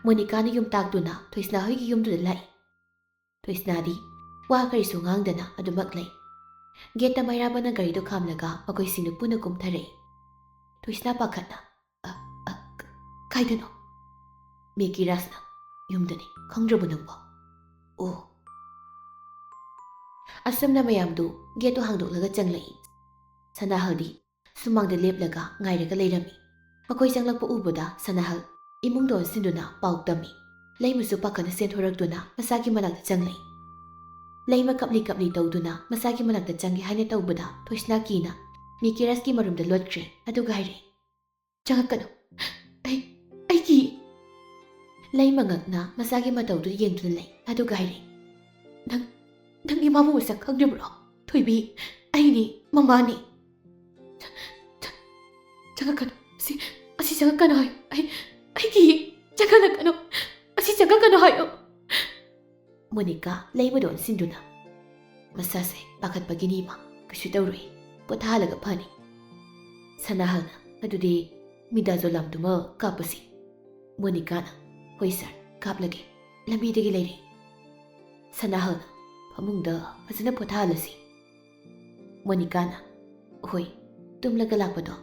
ꯃꯣꯅꯤꯀꯥꯅ ꯌꯨꯝ ꯇꯥꯛꯇꯨꯅ ꯊꯣꯏꯁꯅꯥ ꯍꯣꯏꯒꯤ ꯌꯨꯝꯗꯨꯗ ꯂꯥꯛꯏ꯫ ꯊꯣꯏꯁꯅꯥꯗꯤ ꯋꯥ ꯀꯔꯤꯁꯨ ꯉꯥꯡꯗꯅ ꯑꯗꯨꯃꯛ ꯂꯩ꯫ ꯒꯦꯠꯇ ꯃꯩꯔꯥꯕꯅ ꯒꯥꯔꯤꯗꯣ ꯈꯥꯝꯂꯒ ꯃꯈꯣꯏꯁꯤꯡꯗꯨ ꯄꯨꯟꯅ ꯀꯨꯝꯊꯔꯛꯏ꯫ ꯊꯣꯏꯁꯅꯥ ꯄꯥꯈꯠꯅ ꯀꯥꯏꯗꯅꯣ? ꯃꯦꯀꯤꯔꯥꯁꯅ ꯌꯨꯝꯗꯅꯤ, ꯈꯪꯗ꯭ꯔꯕꯣ ꯅꯪꯕꯣ? ꯑꯣ꯫ ꯑꯁꯨꯝꯅ ꯃꯌꯥꯝꯗꯨ ꯒꯦꯠꯇꯨ ꯍꯥꯡꯗꯣꯛꯂꯒ ꯆꯪꯂꯛꯏ꯫ ꯁꯅꯥꯍꯜꯗꯤ ꯁꯨꯃꯥꯡꯗ ꯂꯦꯞꯂꯒ ꯉꯥꯏꯔꯒ ꯂꯩꯔꯝꯃꯤ꯫ ꯃꯈꯣꯏ ꯆꯪꯂꯛꯄ ꯎꯕꯗ ꯁꯅꯥꯍꯜ ꯏꯃꯨꯡꯗ ꯑꯣꯟꯁꯤꯟꯗꯨꯅ ꯄꯥꯎ ꯇꯝꯃꯤ꯫ ꯂꯩꯃꯁꯨ ꯄꯥꯈꯠꯅ ꯆꯦꯟꯊꯣꯔꯛꯇꯨꯅ ꯃꯁꯥꯒꯤ ꯃꯅꯥꯛꯇ ꯆꯪꯂꯛꯏ꯫ ꯂꯩꯃ ꯀꯞꯂꯤ ꯀꯞꯂꯤ ꯇꯧꯗꯨꯅ ꯃꯁꯥꯒꯤ ꯃꯅꯥꯛꯇ ꯆꯪꯒꯦ ꯍꯥꯏꯅ ꯇꯧꯕꯗ ꯊꯣꯏꯁꯅꯥ ꯀꯤꯅ ꯃꯦꯀꯤꯔꯥꯁꯀꯤ ꯃꯔꯨꯝꯗ ꯂꯣꯠꯈ꯭ꯔꯦ ꯑꯗꯨꯒ ꯍꯥꯏꯔꯛꯏ, ꯆꯪꯉꯛꯀꯅꯨ, ꯑꯩ ꯀꯤ꯫ ꯂꯩꯃ ꯉꯛꯅ ꯃꯁꯥꯒꯤ ꯃꯇꯧꯗꯨ ꯌꯦꯡꯗꯨꯅ ꯂꯩ ꯑꯗꯨꯒ ꯍꯥꯏꯔꯛꯏ, ꯅꯪ ꯏꯃꯥꯕꯨ ꯃꯁꯛ ꯈꯪꯗ꯭ꯔꯤꯕ꯭ꯔꯣ? ꯊꯣꯏꯕꯤ, ꯑꯩꯅꯤ, ꯃꯃꯥꯅꯤ꯫ ꯆꯪꯉꯛꯀꯅꯨ, ꯑꯁꯤ ꯆꯪꯉꯛꯀꯅꯨ ꯍꯥꯏꯌꯣ, ꯑꯩ ꯀꯤ, ꯆꯪꯉꯛꯀꯅꯨ, ꯑꯁꯤ ꯆꯪꯉꯛꯀꯅꯨ ꯍꯥꯏꯌꯣ꯫ ꯃꯣꯅꯤꯀꯥ ꯂꯩꯃꯗ ꯑꯣꯟꯁꯤꯟꯗꯨꯅ, ꯃꯁꯥꯁꯦ ꯄꯥꯈꯠꯄꯒꯤꯅꯤ ꯏꯃꯥ, ꯀꯩꯁꯨ ꯇꯧꯔꯣꯏ, ꯄꯣꯊꯥꯍꯜꯂꯒ ꯐꯅꯤ꯫ ꯁꯅꯥꯍꯜꯅ, ꯑꯗꯨꯗꯤ ꯃꯤꯗꯥꯖꯣꯂꯥꯝꯗꯨꯃ ꯀꯥꯞꯄꯁꯤ꯫ ꯃꯣꯅꯤꯀꯥꯅ, ꯍꯣꯏ ꯁꯥꯔ, ꯀꯥꯞꯂꯒꯦ, ꯂꯝꯕꯤꯗꯒꯤ ꯂꯩꯔꯦ꯫ ꯁꯅꯥꯍꯜꯅ, ꯐꯃꯨꯡꯗ ꯐꯖꯅ ꯄꯣꯊꯥꯍꯜꯂꯁꯤ꯫ ꯃꯣꯅꯤꯀꯥꯅ, ꯍꯣꯏ, ꯇꯨꯝꯂꯒ ꯂꯥꯛꯄꯗꯣ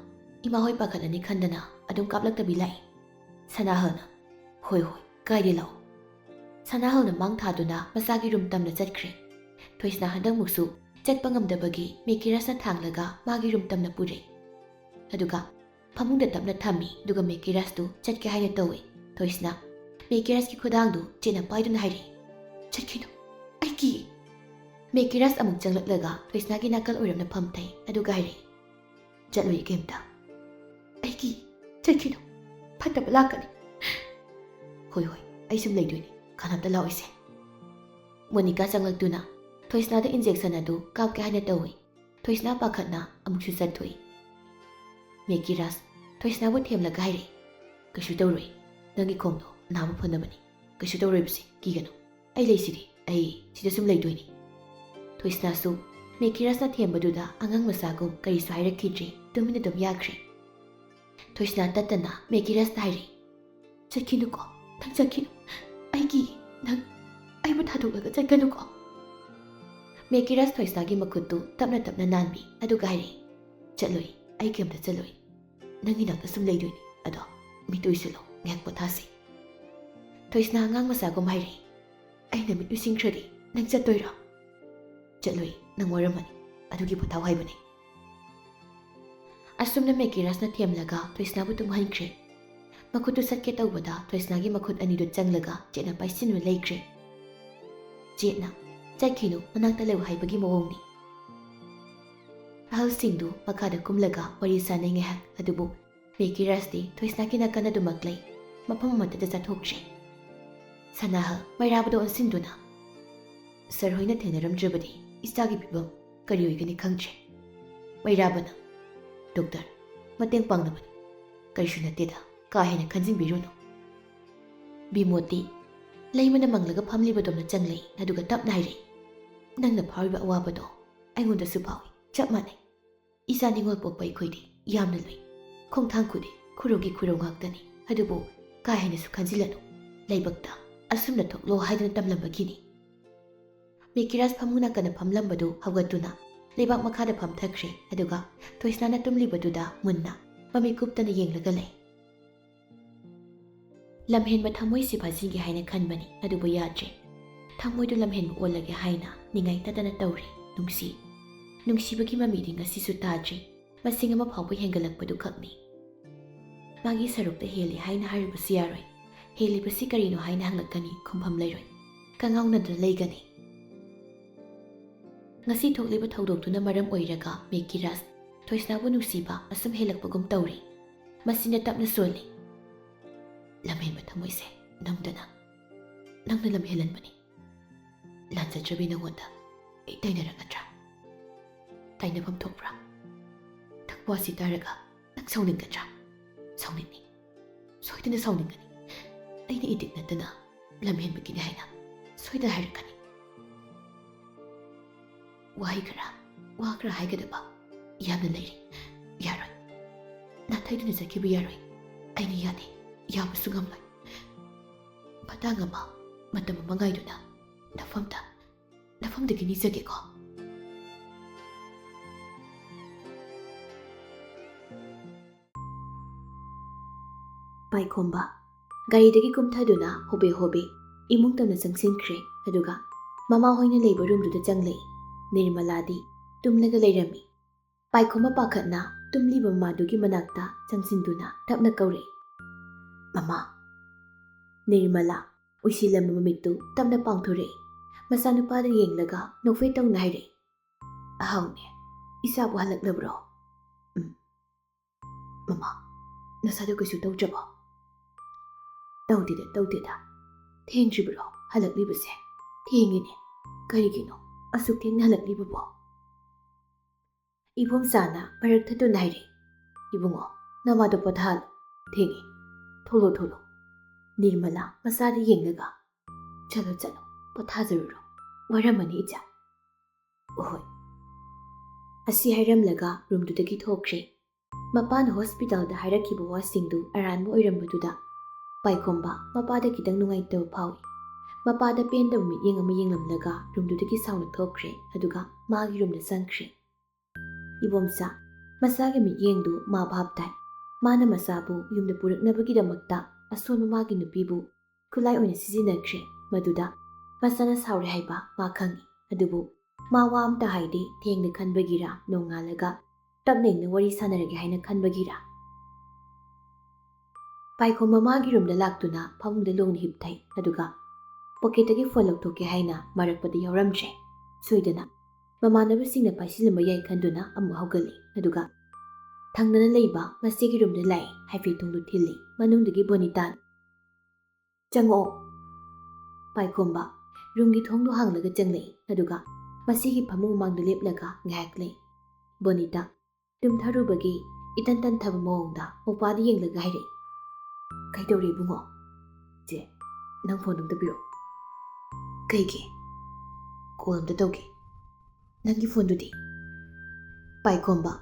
ꯏꯃꯥ ꯍꯣꯏ ꯄꯥꯈꯠꯂꯅꯤ ꯈꯟꯗꯅ ꯑꯗꯨꯝ ꯀꯥꯞꯂꯛꯇꯕꯤ ꯂꯥꯛꯏ꯫ ꯁꯅꯥꯍꯜꯅ, ꯍꯣꯏ ꯀꯥꯏꯗꯦ ꯂꯥꯛꯑꯣ꯫ ꯁꯅꯥꯍꯜꯅ ꯃꯥꯡ ꯊꯥꯗꯨꯅ ꯃꯁꯥꯒꯤ ꯔꯨꯝ ꯇꯝꯅ ꯆꯠꯈ꯭ꯔꯦ꯫ ꯊꯣꯏꯁꯅꯥ ꯍꯟꯗꯛꯃꯨꯛꯁꯨ ꯆꯠꯄ ꯉꯝꯗꯕꯒꯤ ꯃꯦꯀꯤꯔꯥꯁꯅ ꯊꯥꯡꯂꯒ ꯃꯥꯒꯤ ꯔꯨꯝ ꯇꯝꯅ ꯄꯨꯔꯛꯏ꯫ ꯑꯗꯨꯒ ꯐꯃꯨꯡꯗ ꯇꯞꯅ ꯊꯝꯃꯤ ꯑꯗꯨꯒ ꯃꯦꯀꯤꯔꯥꯁꯇꯨ ꯆꯠꯀꯦ ꯍꯥꯏꯅ ꯇꯧꯏ꯫ ꯊꯣꯏꯁꯅꯥ ꯃꯦꯀꯤꯔꯥꯁꯀꯤ ꯈꯨꯗꯥꯡꯗꯨ ꯆꯦꯠꯅ ꯄꯥꯏꯗꯨꯅ ꯍꯥꯏꯔꯛꯏ, ꯆꯠꯈꯤꯅꯨ, ꯑꯩ ꯀꯤ꯫ ꯃꯦꯀꯤꯔꯥꯁ ꯑꯃꯨꯛ ꯆꯪꯂꯛꯂꯒ ꯊꯣꯏꯁꯅꯥꯒꯤ ꯅꯥꯀꯜ ꯑꯣꯏꯔꯞꯅ ꯐꯝꯊꯩ ꯑꯗꯨꯒ ꯍꯥꯏꯔꯛꯏ, ꯆꯠꯂꯣꯏ ꯀꯩꯝꯇ, ꯑꯩ ꯀꯤ, ꯆꯠꯈꯤꯅꯨ, ꯐꯠꯇꯕ ꯂꯥꯛꯀꯅꯤ꯫ ꯍꯣꯏ ꯑꯩ ꯁꯨꯝ ꯂꯩꯗꯣꯏꯅꯤ, ꯀꯅꯥꯝꯇ ꯂꯥꯛꯑꯣꯏꯁꯦ꯫ ꯃꯣꯅꯤꯀꯥ ꯆꯪꯂꯛꯇꯨꯅ ꯊꯣꯏꯁꯅꯥꯗ ꯏꯟꯖꯦꯛꯁꯟ ꯑꯗꯨ ꯀꯥꯞꯀꯦ ꯍꯥꯏꯅ ꯇꯧꯏ꯫ ꯊꯣꯏꯁꯅꯥ ꯄꯥꯈꯠꯅ ꯑꯃꯨꯛꯁꯨ ꯆꯠꯊꯣꯛꯏ꯫ ꯃꯦꯀꯤꯔꯥꯁ ꯊꯣꯏꯁꯅꯥꯕꯨ ꯊꯦꯝꯂꯒ ꯍꯥꯏꯔꯛꯏ, ꯀꯩꯁꯨ ꯇꯧꯔꯣꯏ, ꯅꯪꯒꯤ ꯈꯣꯡꯗꯣ ꯅꯥꯕ ꯐꯅꯕꯅꯤ, ꯀꯩꯁꯨ ꯇꯧꯔꯣꯏꯕꯁꯤ, ꯀꯤꯒꯅꯨ, ꯑꯩ ꯂꯩꯁꯤꯗꯤ, ꯑꯩ ꯁꯤꯗ ꯁꯨꯝ ꯂꯩꯗꯣꯏꯅꯤ꯫ ꯊꯣꯏꯁꯅꯥꯁꯨ ꯃꯦꯀꯤꯔꯥꯁꯅ ꯊꯦꯝꯕꯗꯨꯗ ꯑꯉꯥꯡ ꯃꯆꯥꯒꯨꯝ ꯀꯔꯤꯁꯨ ꯍꯥꯏꯔꯛꯈꯤꯗ꯭ꯔꯦ, ꯇꯨꯃꯤꯟꯅ ꯑꯗꯨꯝ ꯌꯥꯈ꯭ꯔꯦ꯫ ꯊꯣꯏꯁꯅꯥ ꯇꯠꯇꯅ ꯃꯦꯀꯤꯔꯥꯁꯇ ꯍꯥꯏꯔꯛꯏ, ꯆꯠꯈꯤꯅꯨꯀꯣ, ꯅꯪ ꯆꯠꯈꯤꯅꯨ, ꯑꯩꯒꯤ, ꯅꯪ ꯑꯩꯕꯨ ꯊꯥꯗꯣꯛꯂꯒ ꯆꯠꯀꯅꯨꯀꯣ꯫ ꯃꯦꯀꯤꯔꯥꯁ ꯊꯣꯏꯁꯅꯥꯒꯤ ꯃꯈꯨꯠꯇꯨ ꯇꯞꯅ ꯇꯞꯅ ꯅꯥꯟꯕꯤ ꯑꯗꯨꯒ ꯍꯥꯏꯔꯛꯏ, ꯆꯠꯂꯣꯏ, ꯑꯩ ꯀꯩꯝꯇ ꯆꯠꯂꯣꯏ, ꯅꯪꯒꯤ ꯅꯥꯛꯇ ꯁꯨꯝ ꯂꯩꯗꯣꯏꯅꯤ, ꯑꯗꯣ ꯃꯤꯠ ꯎꯏꯁꯤꯜꯂꯣ, ꯉꯥꯏꯍꯥꯛ ꯄꯣꯊꯥꯁꯤ꯫ ꯊꯣꯏꯁꯅꯥ ꯑꯉꯥꯡ ꯃꯆꯥꯒꯨꯝ ꯍꯥꯏꯔꯛꯏ, ꯑꯩꯅ ꯃꯤꯠ ꯎꯏꯁꯤꯟꯈ꯭ꯔꯗꯤ ꯅꯪ ꯆꯠꯇꯣꯏꯔꯣ? ꯆꯠꯂꯣꯏ, ꯅꯪ ꯋꯥꯔꯝꯃꯅꯤ, ꯑꯗꯨꯒꯤ ꯄꯣꯊꯥꯎ ꯍꯥꯏꯕꯅꯤ꯫ ꯑꯁꯨꯝꯅ ꯃꯦꯀꯤꯔꯥꯁꯅ ꯊꯦꯝꯂꯒ ꯊꯣꯏꯁꯅꯥꯕꯨ ꯇꯨꯝꯍꯟꯈ꯭ꯔꯦ꯫ ꯃꯈꯨꯠꯇꯨ ꯆꯠꯀꯦ ꯇꯧꯕꯗ ꯊꯣꯏꯁꯅꯥꯒꯤ ꯃꯈꯨꯠ ꯑꯅꯤꯗꯨ ꯆꯪꯂꯒ ꯆꯦꯠꯅ ꯄꯥꯏꯁꯤꯟꯗꯨꯅ ꯂꯩꯈ꯭ꯔꯦ꯫ ꯆꯦꯠꯅ ꯆꯠꯈꯤꯅꯨ, ꯃꯅꯥꯛꯇ ꯂꯩꯌꯨ ꯍꯥꯏꯕꯒꯤ ꯃꯑꯣꯡꯅꯤ꯫ ꯑꯍꯜꯁꯤꯡꯗꯨ ꯃꯈꯥꯗ ꯀꯨꯝꯂꯒ ꯋꯥꯔꯤ ꯁꯥꯟꯅꯩ ꯉꯥꯏꯍꯥꯛ, ꯑꯗꯨꯕꯨ ꯃꯦꯀꯤꯔꯥꯁꯇꯤ ꯊꯣꯏꯁꯅꯥꯒꯤ ꯅꯥꯀꯟ ꯑꯗꯨꯃꯛ ꯂꯩ, ꯃꯐꯝ ꯑꯃꯠꯇꯗ ꯆꯠꯊꯣꯛꯇ꯭ꯔꯦ꯫ ꯁꯅꯥꯍꯜ ꯃꯩꯔꯥꯕꯗ ꯑꯣꯟꯁꯤꯟꯗꯨꯅ, ꯁꯔ ꯍꯣꯏꯅ ꯊꯦꯡꯅꯔꯝꯗ꯭ꯔꯕꯗꯤ ꯏꯆꯥꯒꯤ ꯐꯤꯕꯝ ꯀꯔꯤ ꯑꯣꯏꯒꯅꯤ ꯈꯪꯗ꯭ꯔꯦ꯫ ꯃꯩꯔꯥꯕꯅ, ꯗꯣꯛꯇꯔ, ꯃꯇꯦꯡ ꯄꯥꯡꯅꯕꯅꯤ, ꯀꯔꯤꯁꯨ ꯅꯠꯇꯦꯗ, ꯀꯥ ꯍꯦꯟꯅ ꯈꯟꯖꯤꯟꯕꯤꯔꯨꯅꯨ꯫ ꯕꯤꯃꯣꯠꯇꯤ ꯂꯩꯃꯅ ꯃꯪꯂꯒ ꯐꯝꯂꯤꯕꯗꯧꯅ ꯆꯪꯂꯛꯏ ꯑꯗꯨꯒ ꯇꯞꯅ ꯍꯥꯏꯔꯛꯏ, ꯅꯪꯅ ꯐꯥꯎꯔꯤꯕ ꯑꯋꯥꯕꯗꯣ ꯑꯩꯉꯣꯟꯗꯁꯨ ꯐꯥꯎꯏ, ꯆꯞ ꯃꯥꯟꯅꯩ꯫ ꯏꯆꯥ ꯅꯤꯉꯣꯜ ꯄꯣꯛꯄ ꯑꯩꯈꯣꯏꯗꯤ ꯌꯥꯝꯅ ꯂꯨꯏ, ꯈꯣꯡꯊꯥꯡ ꯈꯨꯗꯤꯡ ꯈꯨꯔꯧꯒꯤ ꯈꯨꯔꯧ ꯉꯥꯛꯇꯅꯤ, ꯑꯗꯨꯕꯨ ꯀꯥ ꯍꯦꯟꯅꯁꯨ ꯈꯟꯖꯤꯜꯂꯅꯨ, ꯂꯥꯏꯕꯛꯇ ꯑꯁꯨꯝꯅ ꯊꯣꯛꯂꯣ ꯍꯥꯏꯗꯨꯅ ꯇꯝꯂꯝꯕꯒꯤꯅꯤ꯫ ꯃꯦꯀꯤꯔꯥꯁ ꯐꯃꯨꯡ ꯅꯥꯀꯟꯗ ꯐꯝꯂꯝꯕꯗꯨ ꯍꯧꯒꯠꯇꯨꯅ ꯂꯩꯕꯥꯛ ꯃꯈꯥꯗ ꯐꯝꯊꯈ꯭ꯔꯦ ꯑꯗꯨꯒ ꯊꯣꯏꯁꯅꯥꯅ ꯇꯨꯝꯂꯤꯕꯗꯨꯗ ꯃꯨꯟꯅ ꯃꯃꯤꯠ ꯀꯨꯞꯇꯅ ꯌꯦꯡꯂꯒ ꯂꯩ꯫ ꯂꯝꯍꯦꯟꯕ ꯊꯃꯣꯏꯁꯤ ꯐꯥꯖꯤꯟꯒꯦ ꯍꯥꯏꯅ ꯈꯟꯕꯅꯤ, ꯑꯗꯨꯕꯨ ꯌꯥꯗ꯭ꯔꯦ꯫ ꯊꯃꯣꯏꯗꯨ ꯂꯝꯍꯦꯟꯕ ꯑꯣꯜꯂꯒꯦ ꯍꯥꯏꯅ ꯅꯤꯡꯉꯥꯏ ꯇꯠꯇꯅ ꯇꯧꯔꯤ꯫ ꯅꯨꯡꯁꯤꯕꯒꯤ ꯃꯃꯤꯗꯤ ꯉꯁꯤꯁꯨ ꯇꯥꯗ꯭ꯔꯤ, ꯃꯁꯤꯡ ꯑꯃ ꯐꯥꯎꯕ ꯍꯦꯟꯒꯠꯂꯛꯄꯗꯨ ꯈꯛꯅꯤ꯫ ꯃꯥꯒꯤ ꯁꯔꯨꯛꯇ ꯍꯦꯜꯂꯤ ꯍꯥꯏꯅ ꯍꯥꯏꯔꯨꯕꯁꯨ ꯌꯥꯔꯣꯏ, ꯍꯦꯜꯂꯤꯕꯁꯤ ꯀꯔꯤꯅꯣ ꯍꯥꯏꯅ ꯍꯪꯂꯛꯀꯅꯤ, ꯈꯨꯝꯐꯝ ꯂꯩꯔꯣꯏ, ꯀꯪꯉꯥꯎꯅꯗꯨꯅ ꯂꯩꯒꯅꯤ꯫ ꯉꯁꯤ ꯊꯣꯛꯂꯤꯕ ꯊꯧꯗꯣꯛꯇꯨꯅ ꯃꯔꯝ ꯑꯣꯏꯔꯒ ꯃꯦꯀꯤꯔꯥꯁ ꯊꯣꯏꯁꯅꯥꯕꯨ ꯅꯨꯡꯁꯤꯕ ꯑꯁꯨꯝ ꯍꯦꯜꯂꯛꯄꯒꯨꯝ ꯇꯧꯔꯤ꯫ ꯃꯁꯤꯅ ꯇꯞꯅ ꯁꯣꯜꯂꯤ, ꯂꯝꯍꯦꯟꯕ ꯊꯃꯣꯏꯁꯦ ꯅꯪꯅ ꯂꯝꯍꯦꯜꯍꯟꯕꯅꯤ꯫ ꯂꯥꯟꯖꯗ꯭ꯔꯕꯤ ꯅꯉꯣꯟꯗ ꯑꯩ ꯇꯥꯏꯅꯔꯛꯀꯗ꯭ꯔꯥ? ꯇꯥꯏꯅꯐꯝ ꯊꯣꯛꯄ꯭ꯔꯥ? ꯅꯪ ꯋꯥꯁꯤ ꯇꯥꯔꯒ ꯅꯪ ꯁꯥꯎꯅꯤꯡꯒꯗ꯭ꯔꯥ? ꯁꯥꯎꯅꯤꯡꯉꯤ, ꯁꯣꯏꯗꯅ ꯁꯥꯎꯅꯤꯡꯒꯅꯤ꯫ ꯑꯩꯅ ꯏꯇꯤꯛ ꯅꯠꯇꯅ ꯂꯝꯍꯦꯟꯕꯒꯤꯅꯤ ꯍꯥꯏꯅ ꯁꯣꯏꯗꯅ ꯍꯥꯏꯔꯛꯀꯅꯤ꯫ ꯋꯥ ꯈꯔ ꯍꯥꯏꯒꯗꯕ ꯌꯥꯝꯅ ꯂꯩꯔꯤ, ꯌꯥꯔꯣꯏ, ꯅꯥꯊꯩꯗꯨꯅ ꯆꯠꯈꯤꯕ ꯌꯥꯔꯣꯏ, ꯑꯩꯅ ꯌꯥꯗꯦ, ꯌꯥꯕꯁꯨ ꯉꯝꯂꯣꯏ꯫ ꯐꯇꯥꯡ ꯑꯃ ꯃꯇꯝ ꯑꯃ ꯉꯥꯏꯗꯨꯅ ꯅꯐꯝꯗꯒꯤ ꯅꯤꯖꯒꯦꯀꯣ. ꯄꯥꯏꯈꯣꯝꯕ ꯒꯥꯔꯤꯗꯒꯤ ꯀꯨꯝꯊꯗꯨꯅ ꯍꯣꯕꯦ ꯍꯣꯕꯦ ꯏꯃꯨꯡ ꯇꯝꯅ ꯆꯪꯁꯤꯟꯈ꯭ꯔꯦ. ꯑꯗꯨꯒ ꯃꯃꯥ ꯍꯣꯏꯅ ꯂꯩꯕ ꯔꯨꯝꯗꯨꯗ ꯆꯪꯂꯛꯏ. ꯅꯤꯔꯃꯂꯥꯗꯤ ꯇꯨꯝꯂꯒ ꯂꯩꯔꯝꯃꯤ. ꯄꯥꯏꯈꯣꯝꯕ ꯄꯥꯈꯠꯅ ꯇꯨꯝꯂꯤꯕ ꯃꯃꯥꯗꯨꯒꯤ ꯃꯅꯥꯛꯇ ꯆꯪꯁꯤꯟꯗꯨꯅ ꯇꯞꯅ ꯀꯧꯔꯛꯏ. ꯃꯃꯥ. ꯅꯤꯔꯃꯂꯥ ꯎꯏꯁꯤꯜꯂꯝꯕ ꯃꯃꯤꯠꯇꯨ ꯇꯞꯅ ꯄꯥꯡꯊꯣꯔꯛꯏ. ꯃꯆꯥꯅꯨꯄꯥꯗ ꯌꯦꯡꯂꯒ ꯅꯣꯛꯐꯦ ꯇꯧꯅ ꯍꯥꯏꯔꯛꯏ. ꯑꯍꯥꯎꯅꯦ, ꯏꯆꯥꯕꯨ ꯍꯜꯂꯛꯂꯕ꯭ꯔꯣ? ꯃꯃꯥ, ꯅꯁꯥꯗꯣ ꯀꯩꯁꯨ ꯇꯧꯗ꯭ꯔꯕꯣ? ꯇꯧꯗꯦꯗ. ꯊꯦꯡꯗ꯭ꯔꯤꯕ꯭ꯔꯣ ꯍꯜꯂꯛꯂꯤꯕꯁꯦ? ꯊꯦꯡꯉꯤꯅꯦ. ꯀꯔꯤꯒꯤꯅꯣ ꯑꯁꯨꯛ ꯊꯦꯡꯅ ꯍꯜꯂꯛꯂꯤꯕꯕꯣ? ꯏꯕꯣꯝꯆꯥꯅ ꯃꯔꯛ ꯊꯠꯇꯨꯅ ꯍꯥꯏꯔꯛꯏ. ꯏꯕꯨꯡꯉꯣ, ꯅꯃꯥꯗꯣ ꯄꯣꯊꯥꯍꯜꯂꯨ. ꯊꯦꯡꯉꯤ. ꯊꯣꯛꯂꯣ. ꯅꯤꯔꯃꯂꯥ ꯃꯆꯥꯗ ꯌꯦꯡꯂꯒ. ꯆꯠꯂꯣ, ꯄꯣꯊꯥꯖꯔꯨꯔꯣ. ꯋꯥꯔꯝꯃꯅꯤ ꯏꯆꯥ. ꯍꯣꯏ. ꯑꯁꯤ ꯍꯥꯏꯔꯝꯂꯒ ꯔꯨꯝꯗꯨꯗꯒꯤ ꯊꯣꯛꯈ꯭ꯔꯦ. ꯃꯄꯥꯅ ꯍꯣꯁꯄꯤꯇꯥꯜꯗ ꯍꯥꯏꯔꯛꯈꯤꯕ ꯋꯥꯁꯤꯡꯗꯨ ꯑꯔꯥꯟꯕ ꯑꯣꯏꯔꯝꯕꯗꯨꯗ ꯄꯥꯏꯈꯣꯝꯕ ꯃꯄꯥꯗ ꯈꯤꯇꯪ ꯅꯨꯡꯉꯥꯏꯇꯕ ꯐꯥꯎꯏ. ꯃꯄꯥꯗ ꯄꯦꯟꯗꯕ ꯃꯤꯠꯌꯦꯡ ꯑꯃ ꯌꯦꯡꯂꯝꯂꯒ ꯔꯨꯝꯗꯨꯗꯒꯤ ꯁꯥꯎꯅ ꯊꯣꯛꯈ꯭ꯔꯦ. ꯑꯗꯨꯒ ꯃꯥꯒꯤ ꯔꯨꯝꯗ ꯆꯪꯈ꯭ꯔꯦ. ꯏꯕꯣꯝꯆꯥ ꯃꯆꯥꯒꯤ ꯃꯤꯠꯌꯦꯡꯗꯨ ꯃꯥ ꯚꯥꯞ ꯇꯥꯏ. ꯃꯥꯅ ꯃꯆꯥꯕꯨ ꯌꯨꯝꯗ ꯄꯨꯔꯛꯅꯕꯒꯤꯗꯃꯛꯇ ꯑꯁꯣꯟꯕ ꯃꯥꯒꯤ ꯅꯨꯄꯤꯕꯨ ꯈꯨꯠꯂꯥꯏ ꯑꯣꯏꯅ ꯁꯤꯖꯤꯟꯅꯈ꯭ꯔꯦ. ꯃꯗꯨꯗ ꯃꯆꯥꯅ ꯁꯥꯎꯔꯦ ꯍꯥꯏꯕ ꯃꯥ ꯈꯪꯏ. ꯑꯗꯨꯕꯨ ꯃꯥ ꯋꯥ ꯑꯝꯇ ꯍꯥꯏꯗꯦ. ꯊꯦꯡꯅ ꯈꯟꯕꯒꯤꯔ, ꯅꯣꯡꯉꯥꯜꯂꯒ ꯇꯞꯅ ꯏꯪꯅ ꯋꯥꯔꯤ ꯁꯥꯟꯅꯔꯒꯦ ꯍꯥꯏꯅ ꯈꯟꯕꯒꯤꯔ. ꯄꯥꯏꯈꯣꯝꯕ ꯃꯥꯒꯤ ꯔꯨꯝꯗ ꯂꯥꯛꯇꯨꯅ ꯐꯃꯨꯡꯗ ꯂꯣꯡꯅ ꯍꯤꯞꯊꯩ. ꯑꯗꯨꯒ ꯄꯣꯀꯦꯠꯇꯒꯤ ꯐꯣꯟ ꯂꯧꯊꯣꯛꯀꯦ ꯍꯥꯏꯅ ꯃꯥꯔꯛꯄꯗ ꯌꯥꯎꯔꯝꯗ꯭ꯔꯦ. ꯁꯣꯏꯗꯅ ꯃꯃꯥꯟꯅꯕꯁꯤꯡꯅ ꯄꯥꯏꯁꯤꯜꯂꯝꯕ ꯌꯥꯏ ꯈꯟꯗꯨꯅ ꯑꯃꯨꯛ ꯍꯧꯒꯠꯂꯤ. ꯑꯗꯨꯒ ꯊꯪꯅꯅ ꯂꯩꯕ ꯃꯆꯦꯒꯤ ꯔꯨꯝꯗ ꯂꯥꯛꯏ. ꯍꯥꯏꯐꯦꯠ ꯊꯣꯡꯗꯨ ꯊꯤꯜꯂꯤ. ꯃꯅꯨꯡꯗꯒꯤ ꯕꯣꯅꯤꯇꯥꯅ ꯆꯪꯉꯛꯑꯣ. ꯄꯥꯏꯈꯣꯝꯕ ꯔꯨꯝꯒꯤ ꯊꯣꯡꯗꯨ ꯍꯥꯡꯂꯒ ꯆꯪꯂꯛꯏ. ꯑꯗꯨꯒ ꯃꯁꯤꯒꯤ ꯐꯃꯨꯡ ꯃꯃꯥꯡꯗ ꯂꯦꯞꯂꯒ ꯉꯥꯏꯍꯥꯛ ꯂꯩ. ꯕꯣꯅꯤꯇꯥ ꯇꯨꯝꯊꯔꯨꯕꯒꯤ ꯏꯇꯟ ꯇꯟꯊꯕ ꯃꯑꯣꯡꯗ ꯃꯧꯄꯥꯗ ꯌꯦꯡꯂꯒ ꯍꯥꯏꯔꯛꯏ. ꯀꯩꯗꯧꯔꯦ ꯏꯕꯨꯡꯉꯣ? ꯆꯦ, ꯅꯪ ꯐꯣꯟ ꯑꯝꯇ ꯄꯤꯔꯛꯑꯣ. ꯀꯩꯒꯤ? ꯀꯣꯜ ꯑꯝꯇ ꯇꯧꯒꯦ. ꯅꯪꯒꯤ ꯐꯣꯟꯗꯨꯗꯤ? ꯄꯥꯏꯈꯣꯝꯕ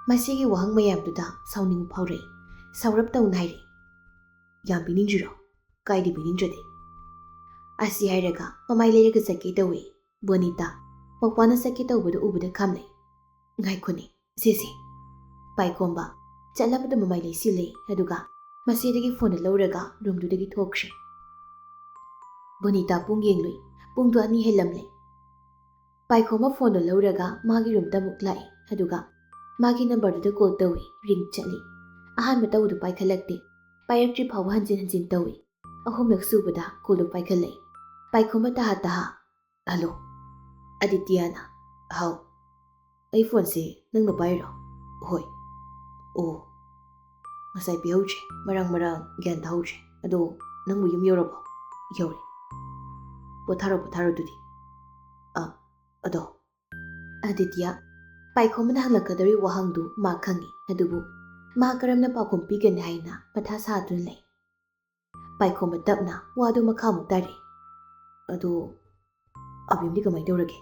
ꯃꯁꯤꯒꯤ ꯋꯥꯍꯪ ꯃꯌꯥꯝꯗꯨꯗ ꯁꯥꯎꯅꯤꯡꯕ ꯐꯥꯎꯔꯛꯏ. ꯁꯥꯎꯔꯞ ꯇꯧꯅ ꯍꯥꯏꯔꯛꯏ. ꯌꯥꯝ ꯄꯤꯅꯤꯡꯗ꯭ꯔꯤꯔꯣ? ꯀꯥꯏꯗ ꯄꯤꯅꯤꯡꯗ꯭ꯔꯗꯤ? ꯑꯁꯤ ꯍꯥꯏꯔꯒ ꯃꯃꯥꯏ ꯂꯩꯔꯒ ꯆꯠꯀꯦ ꯇꯧꯏ. ꯕꯣꯅꯤꯇꯥ ꯃꯧꯄꯥꯅ ꯆꯠꯀꯦ ꯇꯧꯕꯗꯨ ꯎꯕꯗ ꯈꯥꯝꯂꯩ. ꯉꯥꯏꯈꯣꯅꯦ ꯁꯤꯁꯦ. ꯄꯥꯏꯈꯣꯝꯕ ꯆꯠꯂꯕꯗ ꯃꯃꯥꯏ ꯂꯩꯁꯤꯜꯂꯦ. ꯑꯗꯨꯒ ꯃꯆꯦꯗꯒꯤ ꯐꯣꯟꯗ ꯂꯧꯔꯒ ꯔꯨꯝꯗꯨꯗꯒꯤ ꯊꯣꯛꯈ꯭ꯔꯦ. ꯕꯣꯅꯤꯇꯥ ꯄꯨꯡ ꯌꯦꯡꯂꯨꯏ. ꯄꯨꯡꯗꯣ 2 ꯍꯦꯜꯂꯝꯂꯦ. ꯄꯥꯏꯈꯣꯝꯕ ꯐꯣꯟꯗꯣ ꯂꯧꯔꯒ ꯃꯥꯒꯤ ꯔꯨꯝꯗ ꯑꯃꯨꯛ ꯂꯥꯛꯏ. ꯑꯗꯨꯒ ꯃꯥꯒꯤ ꯅꯝꯕꯔꯗꯨꯗ ꯀꯣꯜ ꯇꯧꯏ. ꯔꯤꯡ ꯆꯠꯂꯤ. ꯑꯍꯥꯟꯕ ꯇꯧꯕꯗꯨ ꯄꯥꯏꯈꯠꯂꯛꯇꯦ. ꯄꯥꯏꯔꯛꯇ꯭ꯔꯤ ꯐꯥꯎꯕ ꯍꯟꯖꯤꯟ ꯇꯧꯏ. 3ꯔꯛ ꯁꯨꯕꯗ ꯀꯣꯜꯗꯨ ꯄꯥꯏꯈꯠꯂꯛꯏ. ꯄꯥꯏꯈꯣꯝꯕ ꯇꯍꯥ. ꯍꯜꯂꯣ. ꯑꯗꯤꯇꯤꯌꯥꯅ. ꯍꯥꯎ. ꯑꯩ ꯐꯣꯟꯁꯦ ꯅꯪꯅ ꯄꯥꯏꯔꯣ? ꯍꯣꯏ. ꯑꯣ, ꯉꯁꯥꯏ ꯄꯤꯍꯧꯗ꯭ꯔꯦ. ꯃꯔꯥꯡ ꯒ꯭ꯌꯥꯟ ꯇꯥꯍꯧꯗ꯭ꯔꯦ. ꯑꯗꯣ ꯅꯪꯕꯨ ꯌꯨꯝ ꯌꯧꯔꯕꯣ? ꯌꯧꯔꯦ. ꯄꯣꯊꯥꯔꯣ ꯑꯗꯨꯗꯤ. ꯑꯗꯣ ꯑꯗꯤꯇꯤꯌꯥ ꯄꯥꯏꯈꯣꯝꯕꯅ ꯍꯪꯂꯛꯀꯗꯧꯔꯤ ꯋꯥꯍꯪꯗꯨ ꯃꯥ ꯈꯪꯏ. ꯑꯗꯨꯕꯨ ꯃꯥ ꯀꯔꯝꯅ ꯄꯥꯎꯈꯨꯝ ꯄꯤꯒꯅꯤ ꯍꯥꯏꯅ ꯃꯊꯥ ꯁꯥꯗꯨꯅ ꯂꯩ. ꯄꯥꯏꯈꯣꯝꯕ ꯇꯞꯅ ꯋꯥꯗꯨ ꯃꯈꯥꯃꯨꯛ ꯇꯥꯔꯛꯏ. ꯑꯗꯣ ꯑꯕꯤꯝꯗꯤ ꯀꯃꯥꯏ ꯇꯧꯔꯒꯦ?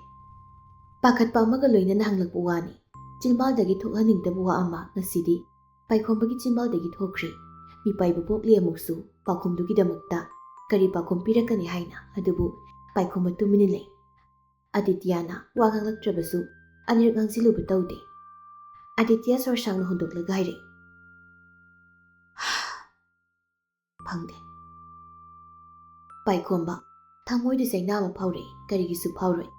ꯄꯥꯈꯠꯄ ꯑꯃꯒ ꯂꯣꯏꯅꯅ ꯍꯪꯂꯛꯄ ꯋꯥꯅꯤ. ꯆꯤꯟꯕꯥꯜꯗꯒꯤ ꯊꯣꯛꯍꯟꯅꯤꯡꯗꯕ ꯋꯥ ꯑꯃ ꯉꯁꯤꯗꯤ ꯄꯥꯏꯈꯣꯝꯕꯒꯤ ꯆꯤꯟꯕꯥꯜꯗꯒꯤ ꯊꯣꯛꯈ꯭ꯔꯦ. ꯃꯤꯄꯥꯏꯕ ꯄꯣꯛꯂꯤ ꯑꯃꯨꯛꯁꯨ ꯄꯥꯎꯈꯨꯝꯗꯨꯒꯤꯗꯃꯛꯇ ꯀꯔꯤ ꯄꯥꯎꯈꯨꯝ ꯄꯤꯔꯛꯀꯅꯤ ꯍꯥꯏꯅ. ꯑꯗꯨꯕꯨ ꯄꯥꯏꯈꯣꯝꯕ ꯇꯨꯃꯤꯟꯅ ꯂꯩ. ꯑꯗꯤꯇꯤꯌꯥꯅ ꯋꯥ ꯉꯥꯡꯂꯛꯇ꯭ꯔꯕꯁꯨ ꯑꯅꯤꯔꯛ ꯉꯥꯡꯁꯤꯜꯂꯨꯕ ꯇꯧꯗꯦ. ꯑꯗꯤꯇꯤꯌꯥ ꯁꯣꯔ ꯁꯥꯡꯅ ꯍꯣꯟꯗꯣꯛꯂꯒ ꯍꯥꯏꯔꯛꯏ. ꯐꯪꯗꯦ. ꯄꯥꯏꯈꯣꯝꯕ ꯊꯃꯣꯏꯗ ꯆꯩꯅꯥꯕ ꯐꯥꯎꯔꯛꯏ. ꯀꯔꯤꯒꯤꯁꯨ ꯐꯥꯎꯔꯣꯏ.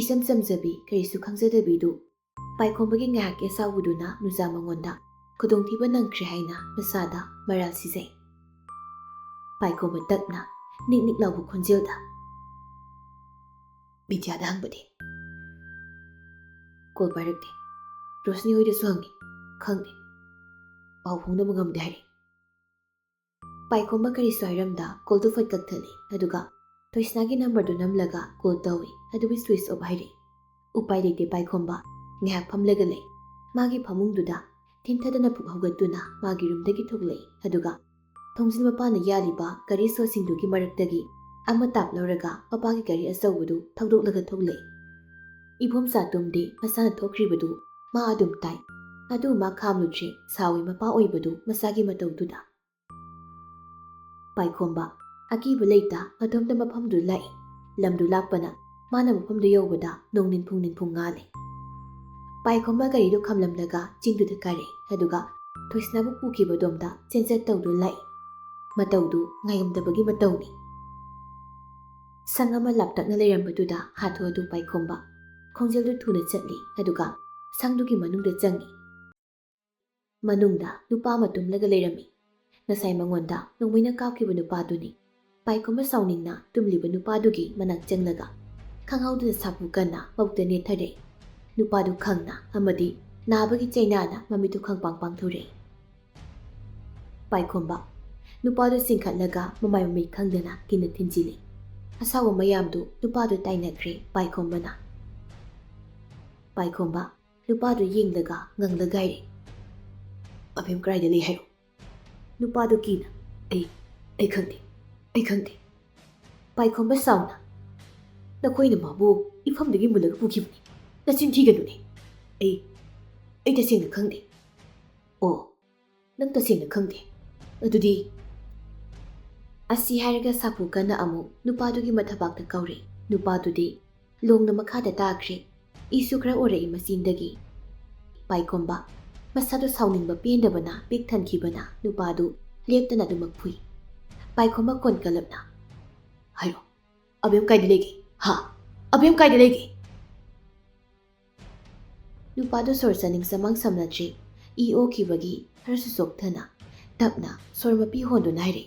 ꯏꯆꯝ ꯆꯝꯖꯕꯤ, ꯀꯔꯤꯁꯨ ꯈꯪꯖꯗꯕꯤꯗꯨ ꯄꯥꯏꯈꯣꯝꯕꯒꯤ ꯉꯥꯏꯍꯥꯛꯀꯤ ꯑꯁꯥꯎꯕꯗꯨꯅ ꯅꯨꯖꯥ ꯃꯉꯣꯟꯗ ꯈꯨꯗꯣꯡꯊꯤꯕ ꯅꯪꯈ꯭ꯔꯦ ꯍꯥꯏꯅ ꯃꯁꯥꯗ ꯃꯔꯥꯜ ꯁꯤꯖꯩ. ꯄꯥꯏꯈꯣꯝꯕ ꯇꯞꯅ ꯅꯤꯛ ꯂꯥꯎꯕ ꯈꯣꯟꯖꯦꯜꯗ ꯕꯤꯗ꯭ꯌꯥꯗ ꯍꯪꯕꯗꯤ? ꯀꯣꯜ ꯄꯥꯏꯔꯛꯇꯦ. ꯔꯣꯁꯅꯤ ꯍꯣꯏꯗꯁꯨ ꯍꯪꯉꯤ. ꯈꯪꯗꯦ. ꯄꯥꯎ ꯐꯥꯎꯅꯕ ꯉꯝꯗꯦ ꯍꯥꯏꯔꯛꯏ. ꯄꯥꯏꯈꯣꯝꯕ ꯀꯔꯤꯁꯨ ꯍꯥꯏꯔꯝꯗ ꯀꯣꯜꯗꯨ ꯐꯠ ꯀꯛꯊꯠꯂꯤ. ꯑꯗꯨꯒ ꯊꯣꯏꯁꯅꯥꯒꯤ ꯅꯝꯕꯔꯗꯨ ꯅꯝꯂꯒ ꯀꯣꯜ ꯇꯧꯏ. ꯑꯗꯨꯕꯨ ꯁ꯭ꯋꯤꯆ ꯑꯣꯐ ꯍꯥꯏꯔꯛꯏ. ꯎꯄꯥꯏ ꯂꯩꯇꯦ. ꯄꯥꯏꯈꯣꯝꯕ ꯉꯥꯏꯍꯥꯛ ꯐꯝꯂꯒ ꯂꯩ. ꯃꯥꯒꯤ ꯐꯃꯨꯡꯗꯨꯗ ꯊꯤꯟꯊꯗꯅ ꯄꯨꯛ ꯍꯧꯒꯠꯇꯨꯅ ꯃꯥꯒꯤ ꯔꯨꯝꯗꯒꯤ ꯊꯣꯛꯂꯛꯏ. ꯑꯗꯨꯒ ꯊꯣꯡꯖꯤꯟ ꯃꯄꯥꯟꯗ ꯌꯥꯜꯂꯤꯕ ꯒꯥꯔꯤ ꯁꯣꯁꯤꯡꯗꯨꯒꯤ ꯃꯔꯛꯇꯒꯤ ꯑꯃ ꯇꯥꯞ ꯂꯧꯔꯒ ꯃꯄꯥꯒꯤ ꯒꯥꯔꯤ ꯑꯆꯧꯕꯗꯨ ꯊꯧꯗꯣꯛꯂꯒ ꯊꯣꯛꯂꯛꯏ. ꯏꯕꯣꯝꯆꯥ ꯇꯨꯝꯗꯦ. ꯃꯁꯥꯅ ꯊꯣꯛꯈ꯭ꯔꯤꯕꯗꯨ ꯃꯥ ꯑꯗꯨꯝ ꯇꯥꯏ. ꯑꯗꯨ ꯃꯥ ꯈꯥꯝꯂꯨꯗ꯭ꯔꯦ. ꯁꯥꯎꯏ ꯃꯄꯥ ꯑꯣꯏꯕꯗꯨ ꯃꯁꯥꯒꯤ ꯃꯇꯧꯗꯨꯗ. ꯄꯥꯏꯈꯣꯝꯕ ꯑꯀꯤꯕ ꯂꯩꯇ ꯃꯇꯣꯝꯇ ꯃꯐꯝꯗꯨ ꯂꯥꯛꯏ꯫ ꯂꯝꯗꯨ ꯂꯥꯛꯄꯅ ꯃꯥꯅ ꯃꯐꯝꯗꯨ ꯌꯧꯕꯗ ꯅꯣꯡ ꯅꯤꯟꯐꯨꯡ ꯉꯥꯜꯂꯤ꯫ ꯄꯥꯏꯈꯣꯝꯕ ꯒꯥꯔꯤꯗꯨ ꯈꯝꯂꯝꯂꯒ ꯆꯤꯡꯗꯨꯗ ꯀꯥꯔꯛꯏ ꯑꯗꯨꯒ ꯊꯣꯏꯁꯅꯥꯕꯨ ꯄꯨꯈꯤꯕꯗꯣꯝꯗ ꯆꯦꯟꯆꯠ ꯇꯧꯗꯨ ꯂꯥꯛꯏ꯫ ꯃꯇꯧꯗꯨ ꯉꯥꯏꯉꯝꯗꯕꯒꯤ ꯃꯇꯧꯅꯤ꯫ ꯁꯪ ꯑꯃ ꯂꯥꯞꯇꯛꯅ ꯂꯩꯔꯝꯕꯗꯨꯗ ꯍꯥꯊꯨ ꯍꯥꯊꯨ ꯄꯥꯏꯈꯣꯝꯕ ꯈꯣꯡꯖꯦꯜꯗꯨ ꯊꯨꯅ ꯆꯠꯂꯤ ꯑꯗꯨꯒ ꯁꯪꯗꯨꯒꯤ ꯃꯅꯨꯡꯗ ꯆꯪꯉꯤ꯫ ꯃꯅꯨꯡꯗ ꯅꯨꯄꯥ ꯑꯃ ꯇꯨꯝꯂꯒ ꯂꯩꯔꯝꯃꯤ꯫ ꯉꯁꯥꯏ ꯃꯉꯣꯟꯗ ꯅꯣꯡꯃꯩꯅ ꯀꯥꯞꯈꯤꯕ ꯅꯨꯄꯥꯗꯨꯅꯤ꯫ ꯄꯥꯏꯈꯣꯝꯕ ꯁꯥꯎꯅꯤꯡꯅ ꯇꯨꯝꯂꯤꯕ ꯅꯨꯄꯥꯗꯨꯒꯤ ꯃꯅꯥꯛ ꯆꯪꯂꯒ ꯈꯪꯍꯧꯗꯅ ꯁꯥꯐꯨ ꯀꯟꯅ ꯃꯧꯇ ꯅꯦꯠꯊꯔꯛꯏ꯫ ꯅꯨꯄꯥꯗꯨ ꯈꯪꯅ ꯑꯃꯗꯤ ꯅꯥꯕꯒꯤ ꯆꯩꯅꯥꯅ ꯃꯃꯤꯠꯇꯨ ꯈꯪꯄꯥꯡ ꯄꯥꯡꯊꯣꯔꯛꯏ꯫ ꯄꯥꯏꯈꯣꯝꯕ ꯅꯨꯄꯥꯗꯨ ꯆꯤꯡꯈꯠꯂꯒ ꯃꯃꯥꯏ ꯃꯃꯤꯠ ꯈꯪꯗꯅ ꯀꯤꯟꯅ ꯊꯤꯟꯖꯤꯜꯂꯤ꯫ ꯑꯁꯥꯎꯕ ꯃꯌꯥꯝꯗꯨ ꯅꯨꯄꯥꯗꯨ ꯇꯥꯏꯅꯈ꯭ꯔꯦ ꯄꯥꯏꯈꯣꯝꯕꯅ꯫ ꯄꯥꯏꯈꯣꯝꯕ ꯅꯨꯄꯥꯗꯨ ꯌꯦꯡꯂꯒ ꯉꯪꯂꯒ ꯍꯥꯏꯔꯦ, "ꯑꯕꯦꯝ ꯀꯗꯥꯏꯗ ꯂꯩ ꯍꯥꯏꯔꯣ?" ꯅꯨꯄꯥꯗꯨ ꯀꯤꯅ, ꯑꯩ ꯈꯪꯗꯦ." ꯄꯥꯏꯈꯣꯝꯕ ꯁꯥꯎꯅ, "ꯅꯈꯣꯏꯅ ꯃꯥꯕꯨ ꯏꯐꯝꯗꯒꯤ ꯃꯨꯜꯂꯒ ꯄꯨꯈꯤꯕꯅꯤ꯫ ꯅꯆꯤꯟ ꯊꯤꯒꯅꯨꯅꯦ꯫ ꯑꯩ ꯇꯁꯦꯡꯅ ꯈꯪꯗꯦ." "ꯑꯣ, ꯅꯪ ꯇꯁꯦꯡꯅ ꯈꯪꯗꯦ? ꯑꯗꯨꯗꯤ..." ꯑꯁꯤ ꯍꯥꯏꯔꯒ ꯁꯥꯐꯨ ꯀꯟꯅ ꯑꯃꯨꯛ ꯅꯨꯄꯥꯗꯨꯒꯤ ꯃꯊꯕꯥꯛꯇ ꯀꯧꯔꯦ꯫ ꯅꯨꯄꯥꯗꯨꯗꯤ ꯂꯣꯡꯅ ꯃꯈꯥꯗ ꯇꯥꯈ꯭ꯔꯦ꯫ ꯏꯁꯨ ꯈꯔ ꯑꯣꯔꯛꯏ ꯃꯆꯤꯟꯗꯒꯤ꯫ ꯄꯥꯏꯈꯣꯝꯕ ꯃꯁꯥꯗꯨ ꯁꯥꯎꯅꯤꯡꯕ ꯄꯦꯟꯗꯕꯅ ꯄꯤꯛ ꯊꯟꯈꯤꯕꯅ ꯅꯨꯄꯥꯗꯨ ꯂꯦꯞꯇꯅ ꯑꯗꯨꯃꯛ ꯐꯨꯏ꯫ ꯄꯥꯏꯈꯣꯝꯕ ꯀꯣꯟꯀꯂꯞꯅ, "ꯍꯥꯏꯔꯣ, ꯑꯕꯦꯝ ꯀꯥꯏꯗ ꯂꯩꯒꯦ? ꯑꯕꯦꯝ ꯀꯥꯏꯗ ꯂꯩꯒꯦ?" ꯅꯨꯄꯥꯗꯨ ꯁꯣꯔ ꯆꯥꯅꯤꯡ ꯆꯃꯥꯡ ꯁꯝꯅꯗ꯭ꯔꯤ꯫ ꯏ ꯑꯣꯈꯤꯕꯒꯤ ꯈꯔꯁꯨ ꯆꯣꯛꯊꯅ ꯇꯞꯅ ꯁꯣꯔ ꯃꯄꯤ ꯍꯣꯟꯗꯨꯅ ꯍꯥꯏꯔꯦ,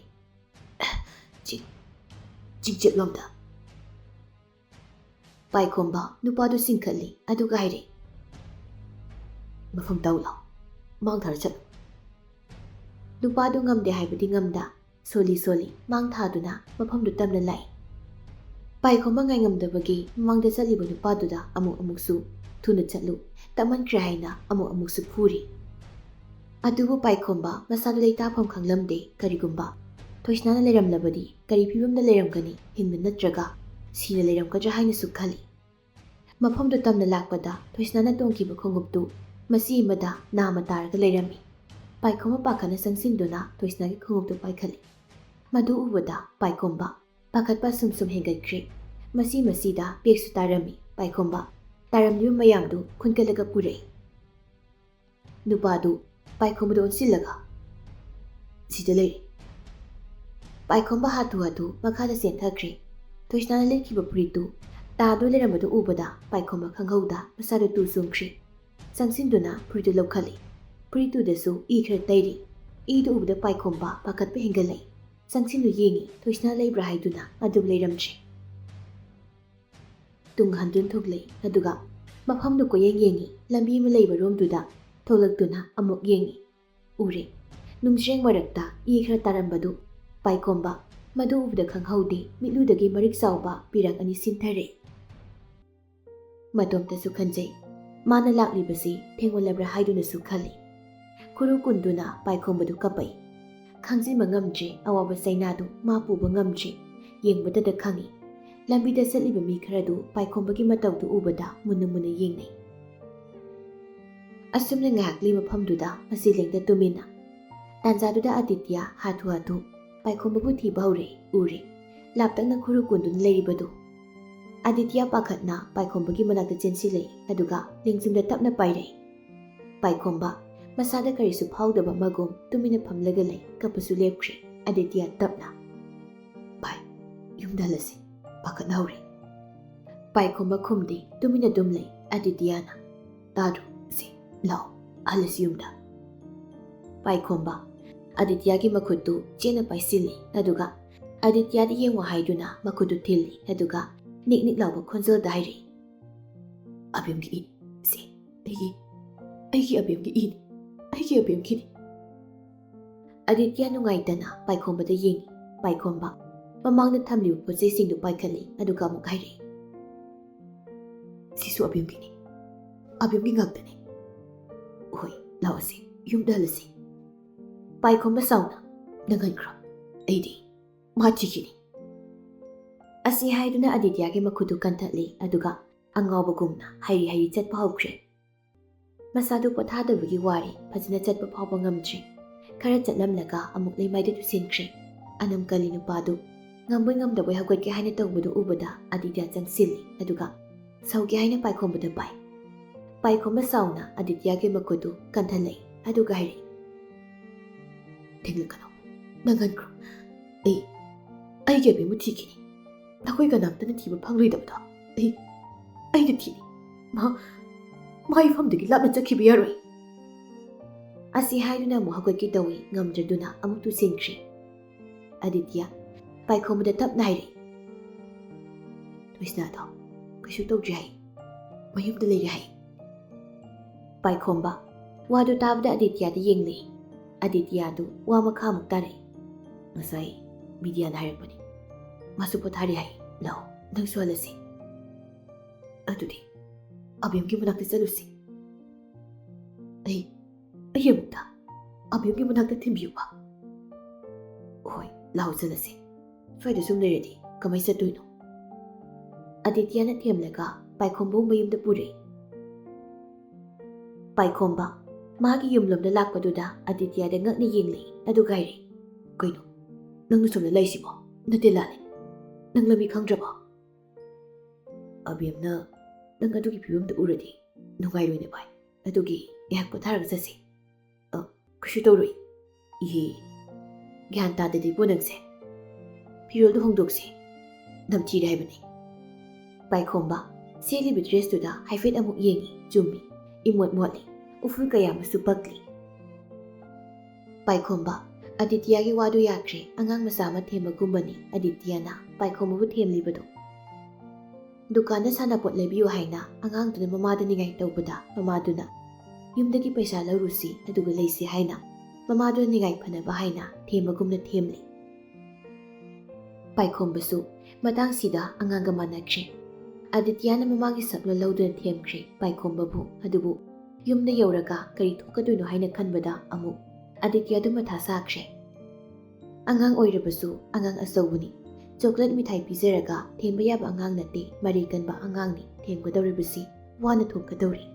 "ꯆꯤꯡꯆꯦꯠꯂꯣꯝꯗ." ꯄꯥꯏꯈꯣꯝꯕ ꯅꯨꯄꯥꯗꯨ ꯆꯤꯡꯈꯠꯂꯤ ꯑꯗꯨꯒ ꯍꯥꯏꯔꯦ, "ꯃꯐꯝ ꯇꯥꯛꯎ ꯂꯥꯎ, ꯃꯥꯡ ꯊꯥꯔ ꯆꯠꯂꯨ." ꯅꯨꯄꯥꯗꯨ ꯉꯝꯗꯦ ꯍꯥꯏꯕꯗꯤ ꯉꯝꯗ ꯁꯣꯜꯂꯤ ꯃꯥꯡ ꯊꯥꯗꯨꯅ ꯃꯐꯝꯗꯨ ꯇꯞꯅ ꯂꯥꯛꯏ꯫ ꯄꯥꯏꯈꯣꯝꯕ ꯉꯥꯏꯉꯝꯗꯕꯒꯤ ꯃꯃꯥꯡꯗ ꯆꯠꯂꯤꯕ ꯅꯨꯄꯥꯗꯨꯗ ꯑꯃꯨꯛꯁꯨ "ꯊꯨꯅ ꯆꯠꯂꯨ, ꯇꯞꯃꯟꯈ꯭ꯔꯦ" ꯍꯥꯏꯅ ꯑꯃꯨꯛꯁꯨ ꯐꯨꯔꯤ꯫ ꯑꯗꯨꯕꯨ ꯄꯥꯏꯈꯣꯝꯕ ꯃꯁꯥꯗꯨ ꯂꯩꯇꯥꯐꯝ ꯈꯪꯂꯝꯗꯦ꯫ ꯀꯔꯤꯒꯨꯝꯕ ꯊꯣꯏꯁꯅꯥꯅ ꯂꯩꯔꯝꯂꯕꯗꯤ ꯀꯔꯤ ꯐꯤꯕꯝꯗ ꯂꯩꯔꯝꯒꯅꯤ, ꯍꯤꯡꯅ ꯅꯠꯇ꯭ꯔꯒ ꯁꯤꯅ ꯂꯩꯔꯝꯒꯗ꯭ꯔꯥ ꯍꯥꯏꯅꯁꯨ ꯈꯜꯂꯤ꯫ ꯃꯐꯝꯗꯨ ꯇꯝꯅ ꯂꯥꯛꯄꯗ ꯊꯣꯏꯁꯅꯥꯅ ꯇꯣꯡꯈꯤꯕ ꯈꯣꯡꯎꯞꯇꯨ ꯃꯆꯤ ꯑꯃꯗ ꯅꯥꯝꯃ ꯇꯥꯔꯒ ꯂꯩꯔꯝꯃꯤ꯫ ꯄꯥꯏꯈꯣꯝꯕ ꯄꯥꯈꯠꯅ ꯆꯪꯁꯤꯟꯗꯨꯅ ꯊꯣꯏꯁꯅꯥꯒꯤ ꯈꯣꯡꯎꯞꯇꯨ ꯄꯥꯏꯈꯠꯂꯤ꯫ ꯃꯗꯨ ꯎꯕꯗ ꯄꯥꯏꯈꯣꯝꯕ ꯄꯥꯈꯠꯄ ꯁꯨꯝ ꯍꯦꯟꯒꯠꯈ꯭ꯔꯦ꯫ ꯃꯆꯤꯗ ꯕꯦꯒꯁꯨ ꯇꯥꯔꯝꯃꯤ꯫ ꯄꯥꯏꯈꯣꯝꯕ ꯇꯥꯔꯝꯂꯤꯕ ꯃꯌꯥꯝꯗꯨ ꯈꯨꯟꯒꯠꯂꯒ ꯄꯨꯔꯛꯏ꯫ ꯅꯨꯄꯥꯗꯨ ꯄꯥꯏꯈꯣꯝꯕꯗ ꯑꯣꯟꯁꯤꯜꯂꯒ, "ꯁꯤꯗ ꯂꯩꯔꯦ." ꯄꯥꯏꯈꯣꯝꯕ ꯍꯥꯊꯨ ꯃꯈꯥꯗ ꯆꯦꯟꯊꯈ꯭ꯔꯦ꯫ ꯊꯣꯏꯁꯅꯥꯅ ꯂꯤꯠꯈꯤꯕ ꯐꯨꯔꯤꯠꯇꯨ ꯇꯥꯗꯨꯅ ꯂꯩꯔꯝꯕꯗꯨ ꯎꯕꯗ ꯄꯥꯏꯈꯣꯝꯕ ꯈꯪꯍꯧꯗ ꯃꯁꯥꯗꯨ ꯇꯨ ꯆꯨꯡꯈ꯭ꯔꯦ꯫ ꯆꯪꯁꯤꯟꯗꯨꯅ ꯐꯨꯔꯤꯠꯇꯨ ꯂꯧꯈꯠꯂꯤ꯫ ꯐꯨꯔꯤꯠꯇꯨꯗꯁꯨ ꯏ ꯈꯔ ꯇꯩꯔꯤ꯫ ꯏꯗꯨ ꯎꯕꯗ ꯄꯥꯏꯈꯣꯝꯕ ꯄꯥꯈꯠꯄ ꯍꯦꯟꯒꯠꯂꯛꯏ꯫ ꯆꯪꯁꯤꯟꯗꯨ ꯌꯦꯡꯉꯤ, ꯊꯣꯏꯁꯅꯥ ꯂꯩꯕ꯭ꯔꯥ ꯍꯥꯏꯗꯨꯅ ꯑꯗꯨꯕꯨ ꯂꯩꯔꯝꯗ꯭ꯔꯦ꯫ ꯇꯨꯡ ꯍꯟꯗꯨꯅ ꯊꯣꯛꯂꯛꯏ ꯑꯗꯨꯒ ꯃꯐꯝꯗꯨ ꯀꯣꯏꯌꯦꯡ ꯌꯦꯡꯉꯤ꯫ ꯂꯝꯕꯤ ꯑꯃ ꯂꯩꯕ ꯔꯣꯝꯗꯨꯗ ꯊꯣꯛꯂꯛꯇꯨꯅ ꯑꯃꯨꯛ ꯌꯦꯡꯉꯤ꯫ ꯎꯔꯦ, ꯅꯨꯡꯖ꯭ꯔꯦꯡ ꯃꯔꯛꯇ ꯏ ꯈꯔ ꯇꯥꯔꯝꯕꯗꯨ꯫ ꯄꯥꯏꯈꯣꯝꯕ ꯃꯗꯨ ꯎꯕꯗ ꯈꯪꯍꯧꯗꯦ ꯃꯤꯠꯂꯨꯗꯒꯤ ꯃꯔꯤꯛ ꯆꯥꯎꯕ ꯄꯤꯔꯥꯡ ꯑꯅꯤ ꯁꯤꯟꯊꯔꯛꯏ꯫ ꯃꯇꯣꯝꯇꯁꯨ ꯈꯟꯖꯩ, ꯃꯥꯅ ꯂꯥꯛꯂꯤꯕꯁꯤ ꯊꯦꯡꯃꯜꯂꯕ꯭ꯔꯥ ꯍꯥꯏꯗꯨꯅꯁꯨ ꯈꯜꯂꯤ꯫ ꯈꯨꯔꯨ ꯀꯨꯟꯗꯨꯅ ꯄꯥꯏꯈꯣꯝꯕꯗꯨ ꯀꯞꯄꯛꯏ꯫ ꯈꯥꯡꯖꯤꯟꯕ ꯉꯝꯗ꯭ꯔꯦ ꯑꯋꯥꯕ ꯆꯩꯅꯥꯗꯨ ꯃꯥ ꯄꯨꯕ ꯉꯝꯗ꯭ꯔꯦ꯫ ꯌꯦꯡꯕꯗꯗ ꯈꯪꯏ꯫ ꯂꯝꯕꯤꯗ ꯆꯠꯂꯤꯕ ꯃꯤ ꯈꯔꯗꯨ ꯄꯥꯏꯈꯣꯝꯕꯒꯤ ꯃꯇꯧꯗꯨ ꯎꯕꯗ ꯃꯨꯟꯅ ꯌꯦꯡꯅꯩ꯫ ꯑꯁꯨꯝꯅ ꯉꯥꯏꯍꯥꯛꯂꯤ ꯃꯐꯝꯗꯨꯗ ꯃꯆꯤ ꯂꯦꯡꯗ ꯇꯨꯃꯤꯟꯅ꯫ ꯇꯥꯟꯖꯥꯗꯨꯗ ꯑꯗꯤꯇ꯭ꯌ ꯍꯥꯊꯨ ꯄꯥꯏꯈꯣꯝꯕꯕꯨ ꯊꯤꯕ ꯍꯧꯔꯦ꯫ ꯎꯔꯦ, ꯂꯥꯞꯇꯛꯅ ꯈꯨꯔꯨ ꯀꯨꯟꯗꯨꯅ ꯂꯩꯔꯤꯕꯗꯨ꯫ ꯑꯗꯤꯇ꯭ꯌ ꯄꯥꯈꯠꯅ ꯄꯥꯏꯈꯣꯝꯕꯒꯤ ꯃꯅꯥꯛꯇ ꯆꯦꯟꯁꯤꯜꯂꯛꯏ ꯑꯗꯨꯒ ꯂꯦꯡꯖꯨꯝꯗ ꯇꯞꯅ ꯄꯥꯏꯔꯛꯏ꯫ ꯄꯥꯏꯈꯣꯝꯕ ꯃꯁꯥꯗ ꯀꯔꯤꯁꯨ ꯐꯥꯎꯗꯕ ꯃꯒꯨꯝ ꯇꯨꯃꯤꯟꯅ ꯐꯝꯂꯒ ꯂꯩ꯫ ꯀꯞꯄꯁꯨ ꯂꯦꯞꯈ꯭ꯔꯦ꯫ ꯑꯗꯤꯇ꯭ꯌ ꯇꯞꯅ, "ꯚꯥꯏ, ꯌꯨꯝꯗ ꯍꯜꯂꯁꯤ, ꯄꯥꯈꯠꯅ ꯍꯧꯔꯦ." ꯄꯥꯏꯈꯣꯝꯕ ꯈꯨꯝꯗꯦ, ꯇꯨꯃꯤꯟꯅ ꯑꯗꯨꯝ ꯂꯩ꯫ ꯑꯗꯤꯇ꯭ꯌꯅ, "ꯇꯥꯗ꯭ꯔꯣ ꯁꯤ, ꯂꯥꯛꯑꯣ, ꯍꯜꯂꯁꯤ ꯌꯨꯝꯗ." ꯄꯥꯏꯈꯣꯝꯕ ꯑꯗꯤꯇ꯭ꯌꯒꯤ ꯃꯈꯨꯠꯇꯨ ꯆꯦꯠꯅ ꯄꯥꯏꯁꯤꯜꯂꯤ ꯑꯗꯨꯒ ꯑꯗꯤꯇ꯭ꯌꯗ ꯌꯦꯡꯉꯨ ꯍꯥꯏꯗꯨꯅ ꯃꯈꯨꯠꯇꯨ ꯊꯤꯜꯂꯤ ꯑꯗꯨꯒ ꯅꯤꯛ ꯂꯥꯎꯕ ꯈꯣꯟꯖꯦꯜꯗ ꯍꯥꯏꯔꯛꯏ, "ꯑꯕꯦꯝꯒꯤ ꯏꯅꯤ, ꯁꯤ ꯑꯩꯒꯤ ꯑꯕꯦꯝꯒꯤ ꯏꯅꯤ, ꯑꯩꯒꯤ ꯑꯕꯦꯝꯒꯤꯅꯤ." ꯑꯗꯤꯇ꯭ꯌ ꯅꯨꯡꯉꯥꯏꯇꯅ ꯄꯥꯏꯈꯣꯝꯕꯗ ꯌꯦꯡꯉꯤ꯫ ꯄꯥꯏꯈꯣꯝꯕ ꯃꯃꯥꯡꯗ ꯊꯝꯂꯤꯕ ꯄꯣꯠꯆꯩꯁꯤꯡꯗꯨ ꯄꯥꯏꯈꯠꯂꯤ ꯑꯗꯨꯒ ꯑꯃꯨꯛ ꯍꯥꯏꯔꯛꯏ, "ꯁꯤꯁꯨ ꯑꯕꯦꯝꯒꯤꯅꯤ, ꯑꯕꯦꯝꯒꯤ ꯉꯥꯛꯇꯅꯤ. ꯍꯣꯏ, ꯂꯥꯛꯑꯣꯁꯤ, ꯌꯨꯝꯗ ꯍꯜꯂꯁꯤ." ꯄꯥꯏꯈꯣꯝꯕ ꯁꯥꯎꯅ, "ꯅꯪꯍꯟꯈ꯭ꯔꯣ, ꯑꯩꯗꯤ ꯃꯥꯆꯤꯒꯤꯅꯤ." ꯑꯁꯤ ꯍꯥꯏꯗꯨꯅ ꯑꯗꯤꯇ꯭ꯌꯒꯤ ꯃꯈꯨꯠꯇꯨ ꯀꯟꯊꯠꯂꯤ ꯑꯗꯨꯒ ꯑꯉꯥꯎꯕꯒꯨꯝꯅ ꯍꯩꯔꯤ ꯆꯠꯄ ꯍꯧꯈ꯭ꯔꯦ꯫ ꯃꯁꯥꯗꯨ ꯄꯣꯊꯥꯗꯕꯒꯤ ꯋꯥꯔꯤ, ꯐꯖꯅ ꯆꯠꯄ ꯐꯥꯎꯕ ꯉꯝꯗ꯭ꯔꯦ꯫ ꯈꯔ ꯆꯠꯂꯝꯂꯒ ꯑꯃꯨꯛ ꯂꯩꯃꯥꯏꯗ ꯇꯨꯁꯤꯟꯈ꯭ꯔꯦ꯫ ꯑꯅꯝ ꯀꯜꯂꯤ ꯅꯨꯄꯥꯗꯨ꯫ Ngamboi ngamdaboi hagwatke haina tawbadu ubada Aditya changsilli aduga sauge haina paikhombuda pai. Paikhomba sauna Adityage makudu kanthalai aduga hari. Thenglakano nangankro ai gebe mu thikini. Nakoi ganamtana thiba phangloidabda. Aina thini. Mai famdagi lapna chakhiba yaroi. Asi haiduna mu hagwatke tawi ngamdraduna amuktu singkri. Aditya Paikhombuda tap nairi. Tuisna to kashu tawdri hai. Mayumda leiri hai. Paikhomba wadu tabda Aditya da yengli. Aditya du wa makha muktare. Ngasai media na hairapani. Masu pothari hai. Lao nang sualasi. Adudi abiyam ki manakta chalusi. Ai amukta abiyam ki manakta thimbiyu ba. Hoi lao chalasi. Swayda sum leiradi kamai chatuino. Adityana themlaga Paikhombu mayumda pure. Paikhomba magi yumlomda lakpaduda Aditya da ngakna yengli aduga hairi. Kaino nangnu somna laisibo nate lale. Nang lami khangdraba. Abiyamna nang adugi pibamda uradi nungairoi bai. Adugi yak potharaga chasi. Kushu tawroi. Gyan tadadi punangse. Piroldu hongdoksi namthire haibani. Paikhomba selibi dress tuda haifet amuk yengi jummi imot motli uful kaya masu pakli. Paikhomba Adityage wadu yakre angang masama themagumbani Adityana Paikhombu themlibado. Dukana sanapot lebiyu haina angang tuna mamada ningai tawbada mamaduna yumdagi paisa laurusi aduga leisi haina mamaduna ningai phanaba haina themagumna themli. Paikhombasu matang sida anganga manakre. Adityana mamagi sapna lauduna themkre Paikhombabu adubu yumna yauraga kari thokaduino haina khanbada amuk Adityadu matha sakre. Angang oirabasu angang asawuni. Chocolate mithai pizaraga themba yaba angang nate mari kanba angangni themgadawribasi wana thokadawri.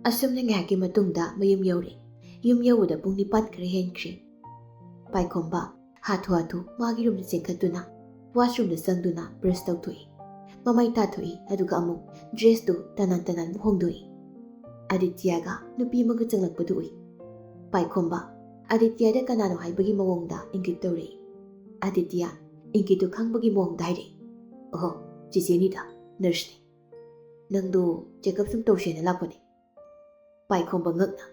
Asumna ngaki matungda mayum yauri. Yum yawuda pung nipat kare henkre. Paikhomba Hathu magi room chengkhatuna washroom da sangduna brush tawthui. Mamai tathui aduga amuk dress tu tanan hongdoi. Adityaga nupi maga changlakpadu ui. Paikhomba Aditya da kanano haibagi mawongda ingit tawri. Aditya ingitu khangbagi mawongda hairi. Oh, chicheni da nurse ni. Nangdu checkup sum tawshena lakpani. Paikhomba ngakna.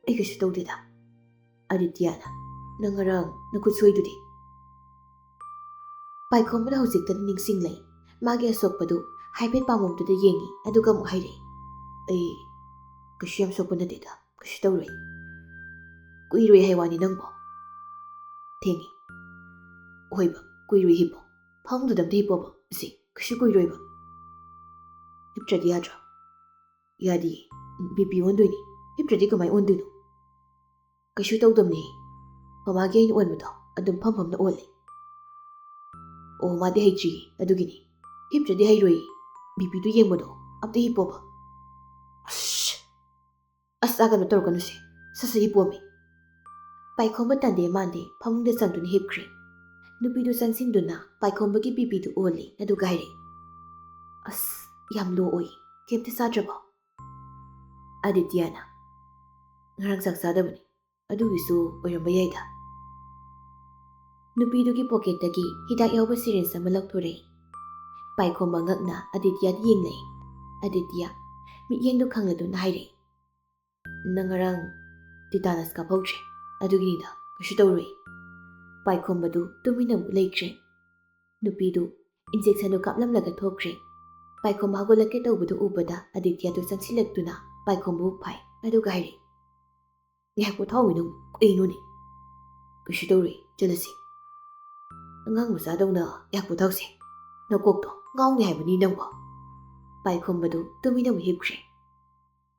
Aigashu tawdida. Adityana nangarang nakutsoidudi. Paikhomba hojikta ningsinglai. Magi asokpadu haibet pamongtuda yengi aduga mu hairi. Ai kashu yam sokpa nateda kashu tawroi. Kuiroi haiwani nangbo. Thengi. Hoiba kuiroi hipo. Phamdudamda hipoba si kashu kuiroi ba. Hiptradi yadra. Yadi BP ondoini. Hiptradi kamai ondoino. Kashu tawdamni. Mamagi aina onbado adum phamna onli. Oh madi haitri adugini. Hiptradi hairoi BP tu yengbado amta hipoba. Asagano torkanu se sasa hipomi. Paikhomba tande mande phamungda changduna hipkre. Nupidu changsinduna Paikhomba gi BP tu onli aduga hairi. Yam low oi kemte sadraba. Adityana ngarang saksadabani adugisu oiramba yaida. Nupidugi pocketagi hidak yawba syringe ama laukthore. Paikhomba ngakna Aditya yenglai. Aditya mityengdu khangladuna hairi. Nangarang tetanus kapautre aduginida kashu tawroi. Paikhomba du tumina mu leikre. Nupidu injection du kaplamlaga thokre. Paikhomba hagolake tawbadu ubada Aditya du changsilaktuna Paikhomba phai aduga hairi. Ngakpo thawinung kuinuni. Kashu tawroi jalasi. Angang masadawna yakpo thawse. Nakokto ngawni haibani nangba. Paikhomba du tumina mu hipkre.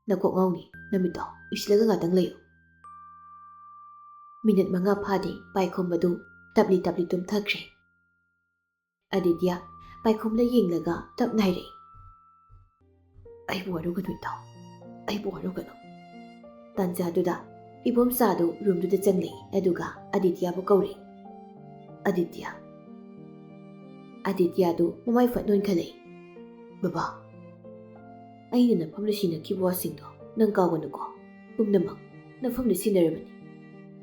Nakok ngawni namito islaga ngatang layo. Minute manga phadi Paikhomba du tabli tumthakre. Aditya Paikhomba yenglaga tap nairi. Aibu waruganu itaw. Aibu waruganu. Tanjaduda ibom sadu room du changlei aduga Aditya bu kauri. Aditya ꯑꯗꯤꯇ꯭ꯌꯗꯨ ꯃꯃꯥꯏ ꯐꯠ ꯅꯣꯏꯈꯠꯂꯛꯏ꯫ ꯕꯕꯥ, ꯑꯩꯅ ꯅꯐꯝꯗ ꯁꯤꯟꯅꯈꯤꯕ ꯋꯥꯁꯤꯡꯗꯣ ꯅꯪ ꯀꯥꯎꯒꯅꯨꯀꯣ꯫ ꯄꯨꯝꯅꯃꯛ ꯅꯐꯝꯗ ꯁꯤꯟꯅꯔꯕꯅꯤ꯫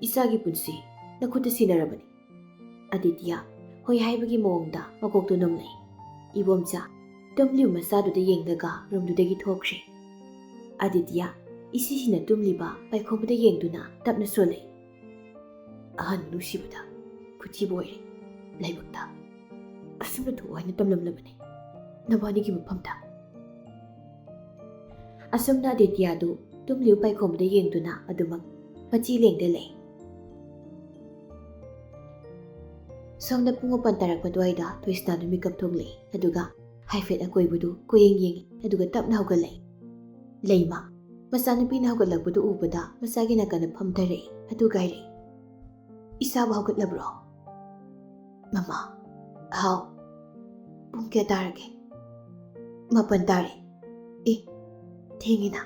ꯏꯆꯥꯒꯤ ꯄꯨꯟꯁꯤ ꯅꯈꯨꯠꯇ ꯁꯤꯟꯅꯔꯕꯅꯤ꯫ ꯑꯗꯤꯇ꯭ꯌ ꯍꯣꯏ ꯍꯥꯏꯕꯒꯤ ꯃꯑꯣꯡꯗ ꯃꯀꯣꯛꯇꯨ ꯅꯣꯝꯂꯛꯏ꯫ ꯏꯕꯣꯝꯆꯥ ꯇꯨꯝꯂꯤꯕ ꯃꯆꯥꯗꯨꯗ ꯌꯦꯡꯂꯒ ꯔꯨꯝꯗꯨꯗꯒꯤ ꯊꯣꯛꯈ꯭ꯔꯦ꯫ ꯑꯗꯤꯇ꯭ꯌ ꯏꯁꯤꯁꯤꯅ ꯇꯨꯝꯂꯤꯕ ꯄꯥꯏꯈꯣꯝꯕꯗ ꯌꯦꯡꯗꯨꯅ ꯇꯞꯅ ꯁꯣꯜꯂꯛꯏ꯫ ꯑꯍꯟ ꯅꯨꯡꯁꯤꯕꯗ ꯈꯨꯊꯤꯕ ꯑꯣꯏꯔꯦ ꯂꯥꯏꯕꯛꯇ꯫ ꯑꯁꯨꯝꯅ ꯊꯣꯛꯎ ꯍꯥꯏꯅ ꯇꯝꯂꯝꯂꯕꯅꯤ ꯅꯕꯥꯅꯤꯒꯤ ꯃꯐꯝꯗ꯫ ꯑꯁꯨꯝꯅ ꯑꯗꯤꯇ꯭ꯌꯗꯨ ꯇꯨꯝꯂꯤꯕ ꯄꯥꯏꯈꯣꯝꯕꯗ ꯌꯦꯡꯗꯨꯅ ꯑꯗꯨꯃꯛ ꯃꯆꯤ ꯂꯦꯡꯗ ꯂꯩ꯫ ꯁꯣꯝꯗ ꯄꯨꯡ 8 ꯇꯥꯔꯛꯄ ꯑꯗꯨꯋꯥꯏꯗ ꯊꯣꯏꯁꯅꯥꯗꯨ ꯃꯤꯀꯞ ꯊꯣꯛꯂꯛꯏ꯫ ꯑꯗꯨꯒ ꯍꯥꯏꯐꯦꯠ ꯑꯀꯣꯏꯕꯗꯨ ꯀꯣꯏꯌꯦꯡ ꯌꯦꯡꯉꯤ꯫ ꯑꯗꯨꯒ ꯇꯞꯅ ꯍꯧꯒꯠꯂꯛꯏ꯫ ꯂꯩꯃ ꯃꯆꯥꯅꯨꯄꯤꯅ ꯍꯧꯒꯠꯂꯛꯄꯗꯨ ꯎꯕꯗ ꯃꯆꯥꯒꯤ ꯅꯥꯀꯟꯗ ꯐꯝꯊꯔꯛꯏ꯫ ꯑꯗꯨꯒ ꯍꯥꯏꯔꯛꯏ, ꯏꯆꯥꯕꯨ ꯍꯧꯒꯠꯂꯕ꯭ꯔꯣ? ꯃꯃꯥ, ꯍꯥꯎ, ꯄꯨꯡ ꯀꯌꯥ ꯇꯥꯔꯒꯦ? 9 ꯇꯥꯔꯦ꯫ ꯑꯦ, ꯊꯦꯡꯉꯤꯅ꯫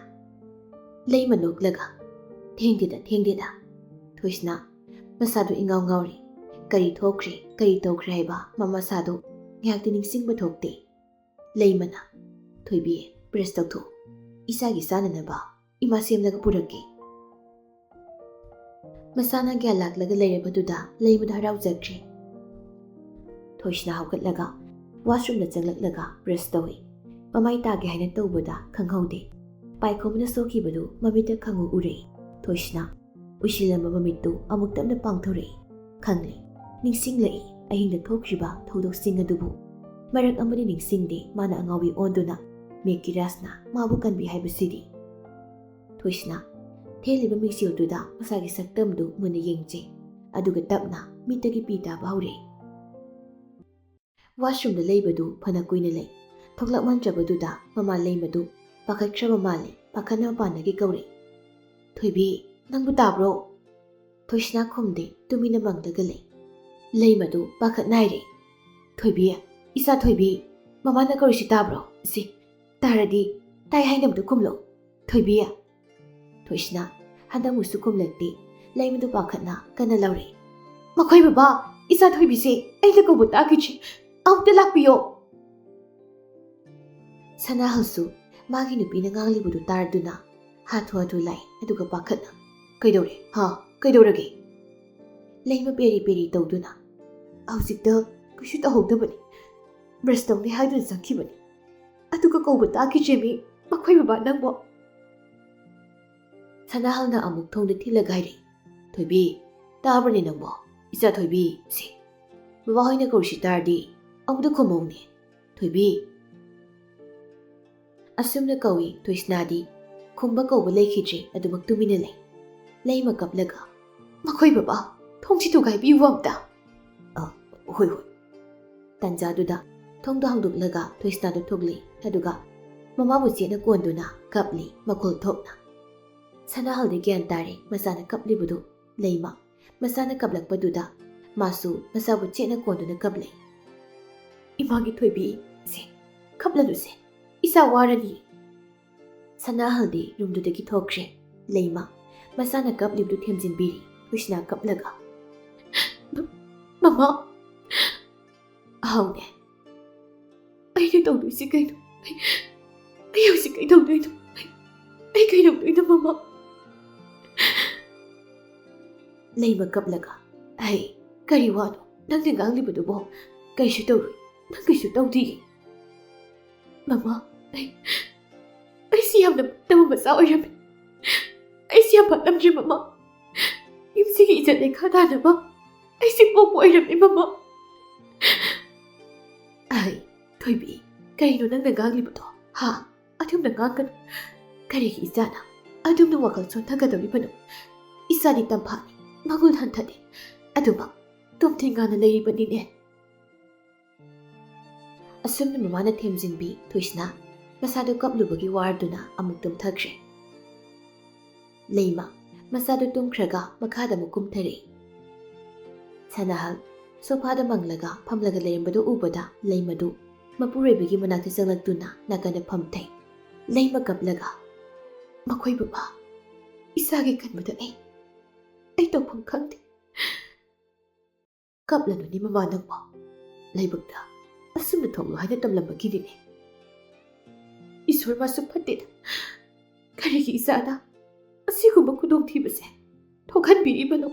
ꯂꯩꯃ ꯅꯣꯛꯂꯒ, ꯊꯦꯡꯗꯦꯗ꯫ ꯊꯣꯏꯁꯅꯥ ꯃꯁꯥꯗꯨ ꯏꯉꯥꯎ ꯉꯥꯎꯔꯤ꯫ ꯀꯔꯤ ꯊꯣꯛꯈ꯭ꯔꯦ ꯀꯔꯤ ꯇꯧꯈ꯭ꯔꯦ ꯍꯥꯏꯕ ꯃꯃꯥꯁꯥꯗꯨ ꯉꯥꯏꯍꯥꯛꯇꯤ ꯅꯤꯡꯁꯤꯡꯕ ꯊꯣꯛꯇꯦ꯫ ꯂꯩꯃꯅ, ꯊꯣꯏꯕꯤ ꯕ꯭ꯔꯁ ꯇꯧꯊꯣꯛꯎ, ꯏꯆꯥꯒꯤ ꯆꯥꯅꯅꯕ ꯏꯃꯥ ꯁꯦꯝꯂꯒ ꯄꯨꯔꯛꯀꯦ꯫ ꯃꯁꯥꯅ ꯒ꯭ꯌꯥꯟ ꯂꯥꯛꯂꯒ ꯂꯩꯔꯕꯗꯨꯗ ꯂꯩꯃꯗ ꯍꯔꯥꯎꯖꯈ꯭ꯔꯦ꯫ ꯊꯣꯏꯁꯅꯥ ꯍꯧꯒꯠꯂꯒ ꯋꯥꯁꯔꯨꯝꯗ ꯆꯪꯂꯛꯂꯒ ꯕ꯭ꯔꯁ ꯇꯧꯏ꯫ ꯃꯃꯥꯏ ꯇꯥꯒꯦ ꯍꯥꯏꯅ ꯇꯧꯕꯗ ꯈꯪꯍꯧꯗꯦ꯫ ꯄꯥꯏꯈꯣꯝꯕꯅ ꯁꯣꯛꯈꯤꯕꯗꯨ ꯃꯃꯤꯠꯇ ꯈꯪꯎ ꯎꯔꯛꯏ꯫ ꯊꯣꯏꯁꯅꯥ ꯎꯏꯁꯤꯜꯂꯝꯕ ꯃꯃꯤꯠꯇꯨ ꯑꯃꯨꯛ ꯇꯞꯅ ꯄꯥꯡꯊꯣꯔꯛꯏ꯫ ꯈꯪꯂꯦ, ꯅꯤꯡꯁꯤꯡꯂꯛꯏ ꯑꯍꯤꯡꯗ ꯊꯣꯛꯈꯤꯕ ꯊꯧꯗꯣꯛꯁꯤꯡ ꯑꯗꯨꯕꯨ꯫ ꯃꯔꯛ ꯑꯃꯗꯤ ꯅꯤꯡꯁꯤꯡꯗꯦ ꯃꯥꯅ ꯑꯉꯥꯎꯕꯤ ꯑꯣꯟꯗꯨꯅ ꯃꯦꯛꯀꯤꯔꯥꯁꯅ ꯃꯥꯕꯨ ꯀꯟꯕꯤ ꯍꯥꯏꯕꯁꯤꯗꯤ꯫ ꯊꯣꯏꯁꯅꯥ ꯊꯦꯜꯂꯤꯕ ꯃꯤꯡꯁꯦꯜꯗꯨꯗ ꯃꯁꯥꯒꯤ ꯁꯛꯇꯝꯗꯨ ꯃꯨꯟꯅ ꯌꯦꯡꯖꯩ꯫ ꯑꯗꯨꯒ ꯇꯞꯅ ꯃꯤꯠꯇꯒꯤ ꯄꯤ ꯇꯥꯕ ꯍꯧꯔꯛꯏ꯫ ꯋꯥꯁꯔꯨꯝꯗ ꯂꯩꯕꯗꯨ ꯐꯅ ꯀꯨꯏꯅ ꯂꯩ꯫ ꯊꯣꯛꯂꯛꯃꯟꯗ꯭ꯔꯕꯗꯨꯗ ꯃꯃꯥ ꯂꯩꯃꯗꯨ ꯄꯥꯈꯠꯈ꯭ꯔꯕ ꯃꯥꯜꯂꯤ꯫ ꯄꯥꯈꯠꯅ ꯃꯄꯥꯟꯗꯒꯤ ꯀꯧꯔꯛꯏ, ꯊꯣꯏꯕꯤ, ꯅꯪꯕꯨ ꯇꯥꯕ꯭ꯔꯣ? ꯊꯣꯏꯁꯅꯥ ꯈꯨꯝꯗꯦ, ꯇꯨꯃꯤꯟꯅ ꯃꯪꯂꯒ ꯂꯩ꯫ ꯂꯩꯃꯗꯨ ꯄꯥꯈꯠꯅ ꯍꯥꯏꯔꯛꯏ, ꯊꯣꯏꯕꯤ, ꯏꯆꯥ ꯊꯣꯏꯕꯤ, ꯃꯃꯥꯅ ꯀꯧꯔꯤꯁꯤ ꯇꯥꯕ꯭ꯔꯣ? ꯁꯤ ꯇꯥꯔꯗꯤ ꯇꯥꯏ ꯍꯥꯏꯅꯕꯗꯨ ꯈꯨꯝꯂꯣ, ꯊꯣꯏꯕꯤ꯫ ꯊꯣꯏꯁꯅꯥ ꯍꯟꯗꯛꯃꯨꯛꯁꯨ ꯈꯨꯝꯂꯛꯇꯦ꯫ ꯂꯩꯃꯗꯨ ꯄꯥꯈꯠꯅ ꯀꯟꯅ ꯂꯥꯎꯔꯛꯏ, ꯃꯈꯣꯏ ꯕꯕꯥ, ꯏꯆꯥ ꯊꯣꯏꯕꯤꯁꯦ ꯑꯩꯅ ꯀꯧꯕ ꯇꯥꯈꯤꯗ꯭ꯔꯦ, ꯑꯃꯨꯛꯇ ꯂꯥꯛꯄꯤꯌꯣ꯫ ꯁꯅꯥꯍꯜꯁꯨ ꯃꯥꯒꯤ ꯅꯨꯄꯤꯅ ꯉꯥꯡꯂꯤꯕꯗꯨ ꯇꯥꯔꯗꯨꯅ ꯍꯥꯊꯨ ꯂꯥꯛꯏ꯫ ꯑꯗꯨꯒ ꯄꯥꯈꯠꯅ, ꯀꯩꯗꯧꯔꯦ? ꯀꯩꯗꯧꯔꯒꯦ? ꯂꯩꯃ ꯄꯦꯔꯤ ꯄꯦꯔꯤ ꯇꯧꯗꯨꯅ, ꯍꯧꯖꯤꯛꯇ ꯀꯩꯁꯨ ꯇꯧꯍꯧꯗꯕꯅꯤ, ꯕ꯭ꯔꯁ ꯇꯧꯅꯤ ꯍꯥꯏꯗꯨꯅ ꯆꯪꯈꯤꯕꯅꯤ, ꯑꯗꯨꯒ ꯀꯧꯕ ꯇꯥꯈꯤꯗ꯭ꯔꯦꯃꯤ ꯃꯈꯣꯏ ꯕꯕꯥ ꯅꯪꯕꯣ꯫ ꯁꯅꯥꯍꯜꯅ ꯑꯃꯨꯛ ꯊꯣꯡꯗ ꯊꯤꯜꯂꯒ ꯍꯥꯏꯔꯛꯏ, ꯊꯣꯏꯕꯤ, ꯇꯥꯕ꯭ꯔꯅꯦ ꯅꯪꯕꯣ? ꯏꯆꯥ ꯊꯣꯏꯕꯤ, ꯁꯤ ꯕꯕꯥ ꯍꯣꯏꯅ ꯀꯧꯔꯤꯁꯤ ꯇꯥꯔꯗꯤ ꯑꯃꯨꯛꯇ ꯈꯨꯝꯃꯧꯅꯦ, ꯊꯣꯏꯕꯤ꯫ ꯑꯁꯨꯝꯅ ꯀꯧꯏ꯫ ꯊꯣꯏꯁꯅꯥꯗꯤ ꯈꯨꯝꯕ ꯀꯧꯕ ꯂꯩꯈꯤꯗ꯭ꯔꯦ꯫ ꯑꯗꯨꯃꯛ ꯇꯨꯃꯤꯟꯅ ꯂꯩ꯫ ꯂꯩꯃ ꯀꯞꯂꯒ, ꯃꯈꯣꯏ ꯕꯕꯥ, ꯊꯣꯡꯁꯤ ꯊꯨꯒꯥꯏꯕꯤꯌꯨ ꯑꯝꯇ꯫ ꯍꯣꯏ꯫ ꯇꯟꯖꯥꯗꯨꯗ ꯊꯣꯡꯗꯣ ꯍꯥꯡꯗꯣꯛꯂꯒ ꯊꯣꯏꯁꯅꯥꯗꯨ ꯊꯣꯛꯂꯛꯏ꯫ ꯑꯗꯨꯒ ꯃꯃꯥꯕꯨ ꯆꯦꯠꯅ ꯀꯣꯟꯗꯨꯅ ꯀꯞꯂꯤ ꯃꯈꯣꯜ ꯊꯣꯛꯅ꯫ ꯁꯅꯥꯍꯜꯗꯤ ꯒ꯭ꯌꯥꯟ ꯇꯥꯔꯦ ꯃꯆꯥꯅ ꯀꯞꯂꯤꯕꯗꯨ꯫ ꯂꯩꯃ ꯃꯆꯥꯅ ꯀꯞꯂꯛꯄꯗꯨꯗ ꯃꯥꯁꯨ ꯃꯆꯥꯕꯨ ꯆꯦꯠꯅ ꯀꯣꯟꯗꯨꯅ ꯀꯞꯂꯛꯏ꯫ ꯏꯃꯥꯒꯤ ꯊꯣꯏꯕꯤ, ꯁꯦ ꯀꯞꯂꯅꯨꯁꯦ, ꯏꯆꯥ ꯋꯥꯔꯅꯤ꯫ ꯁꯅꯥꯍꯜꯗꯤ ꯔꯨꯝꯗꯨꯗꯒꯤ ꯊꯣꯛꯈ꯭ꯔꯦ꯫ ꯂꯩꯃ ꯃꯆꯥꯅ ꯀꯞꯂꯤꯕꯗꯨ ꯊꯦꯝꯖꯤꯟꯕꯤꯔꯤ꯫ ꯊꯣꯏꯁꯅꯥ ꯀꯞꯂꯒ, ꯃꯃꯥ, ꯍꯥꯎꯅꯦ, ꯑꯩꯅ ꯇꯧꯗꯣꯏꯁꯤ ꯀꯩꯅꯣ? ꯑꯩ ꯍꯧꯖꯤꯛ ꯀꯩꯗꯧꯗꯣꯏꯅꯣ? ꯑꯩ ꯀꯩꯗꯧꯗꯣꯏꯅꯣ ꯃꯃꯥ? ꯂꯩꯃ ꯀꯞꯂꯒ, ꯀꯔꯤ ꯋꯥꯅꯣ ꯅꯪꯅ ꯉꯥꯡꯂꯤꯕꯗꯨꯕꯣ? ꯀꯩꯁꯨ ꯇꯧꯔꯣꯏ, ꯅꯪ ꯀꯩꯁꯨ ꯇꯧꯗꯤꯌꯦ꯫ ꯃꯃꯥ, ꯑꯩꯁꯤ ꯌꯥꯝꯅ ꯐꯠꯇꯕ ꯃꯆꯥ ꯑꯣꯏꯔꯝꯃꯤ, ꯑꯩꯁꯤ ꯌꯥꯝ ꯐꯠꯂꯝꯗ꯭ꯔꯦ ꯃꯃꯥ꯫ ꯌꯨꯝꯁꯤꯒꯤ ꯏꯖꯠ ꯂꯩꯈꯥ ꯇꯥꯅꯕ ꯑꯩꯁꯤ ꯄꯣꯛꯄ ꯑꯣꯏꯔꯝꯃꯤ ꯃꯃꯥ꯫ ꯊꯣꯏꯕꯤ, ꯀꯔꯤꯅꯣ ꯅꯪꯅ ꯉꯥꯡꯂꯤꯕꯗꯣ? ꯑꯗꯨꯝꯅ ꯉꯥꯡꯒꯅꯨ꯫ ꯀꯔꯤꯒꯤ ꯏꯆꯥꯅ ꯑꯗꯨꯝꯅ ꯋꯥꯈꯜ ꯁꯣꯟꯊꯒꯗꯧꯔꯤꯕꯅꯣ? ꯏꯆꯥꯗꯤ ꯇꯝꯐꯥꯅꯤ, ꯃꯒꯨꯟ ꯍꯟꯊꯗꯦ, ꯑꯗꯨꯃꯛ ꯇꯨꯝꯊꯤꯡꯒꯥꯅ ꯂꯩꯔꯤꯕꯅꯤꯅꯦ꯫ ꯑꯁꯨꯝꯅ ꯃꯃꯥꯅ ꯊꯦꯝꯖꯤꯟꯕꯤ ꯊꯣꯏꯁꯅꯥ ꯃꯁꯥꯗꯨ ꯀꯞꯂꯨꯕꯒꯤ ꯋꯥꯔꯗꯨꯅ ꯑꯃꯨꯛ ꯇꯨꯝꯊꯈ꯭ꯔꯦ꯫ ꯂꯩꯃ ꯃꯆꯥꯗꯨ ꯇꯨꯝꯈ꯭ꯔꯒ ꯃꯈꯥꯗ ꯑꯃꯨꯛ ꯀꯨꯝꯊꯔꯛꯏ꯫ ꯁꯅꯥꯍꯜ ꯁꯣꯐꯥꯗ ꯃꯪꯂꯒ ꯐꯝꯂꯒ ꯂꯩꯔꯝꯕꯗꯨ ꯎꯕꯗ ꯂꯩꯃꯗꯨ ꯃꯄꯨꯔꯣꯏꯕꯒꯤ ꯃꯅꯥꯛꯇ ꯆꯪꯂꯛꯇꯨꯅ ꯅꯥꯀꯟꯗ ꯐꯝꯊꯩ꯫ ꯂꯩꯃ ꯀꯞꯂꯒ, ꯃꯈꯣꯏ ꯕꯕꯥ, ꯏꯆꯥꯒꯤ ꯈꯟꯕꯗ ꯑꯩ ꯇꯧꯐꯝ ꯈꯪꯗꯦ, ꯀꯞꯂꯅꯨꯅꯤ ꯃꯃꯥ ꯅꯪꯕꯣ ꯂꯥꯏꯕꯛꯇ ꯑꯁꯨꯝꯅ ꯊꯣꯛꯂꯣ ꯍꯥꯏꯅ ꯇꯝꯂꯝꯕꯒꯤꯅꯤꯅꯦ ꯏꯁꯣꯔ ꯃꯥꯁꯨ ꯐꯠꯇꯦꯗ ꯀꯔꯤꯒꯤ ꯏꯆꯥꯅ ꯑꯁꯤꯒꯨꯝꯕ ꯈꯨꯗꯣꯡꯊꯤꯕꯁꯦ ꯊꯣꯛꯍꯟꯕꯤꯔꯤꯕꯅꯣ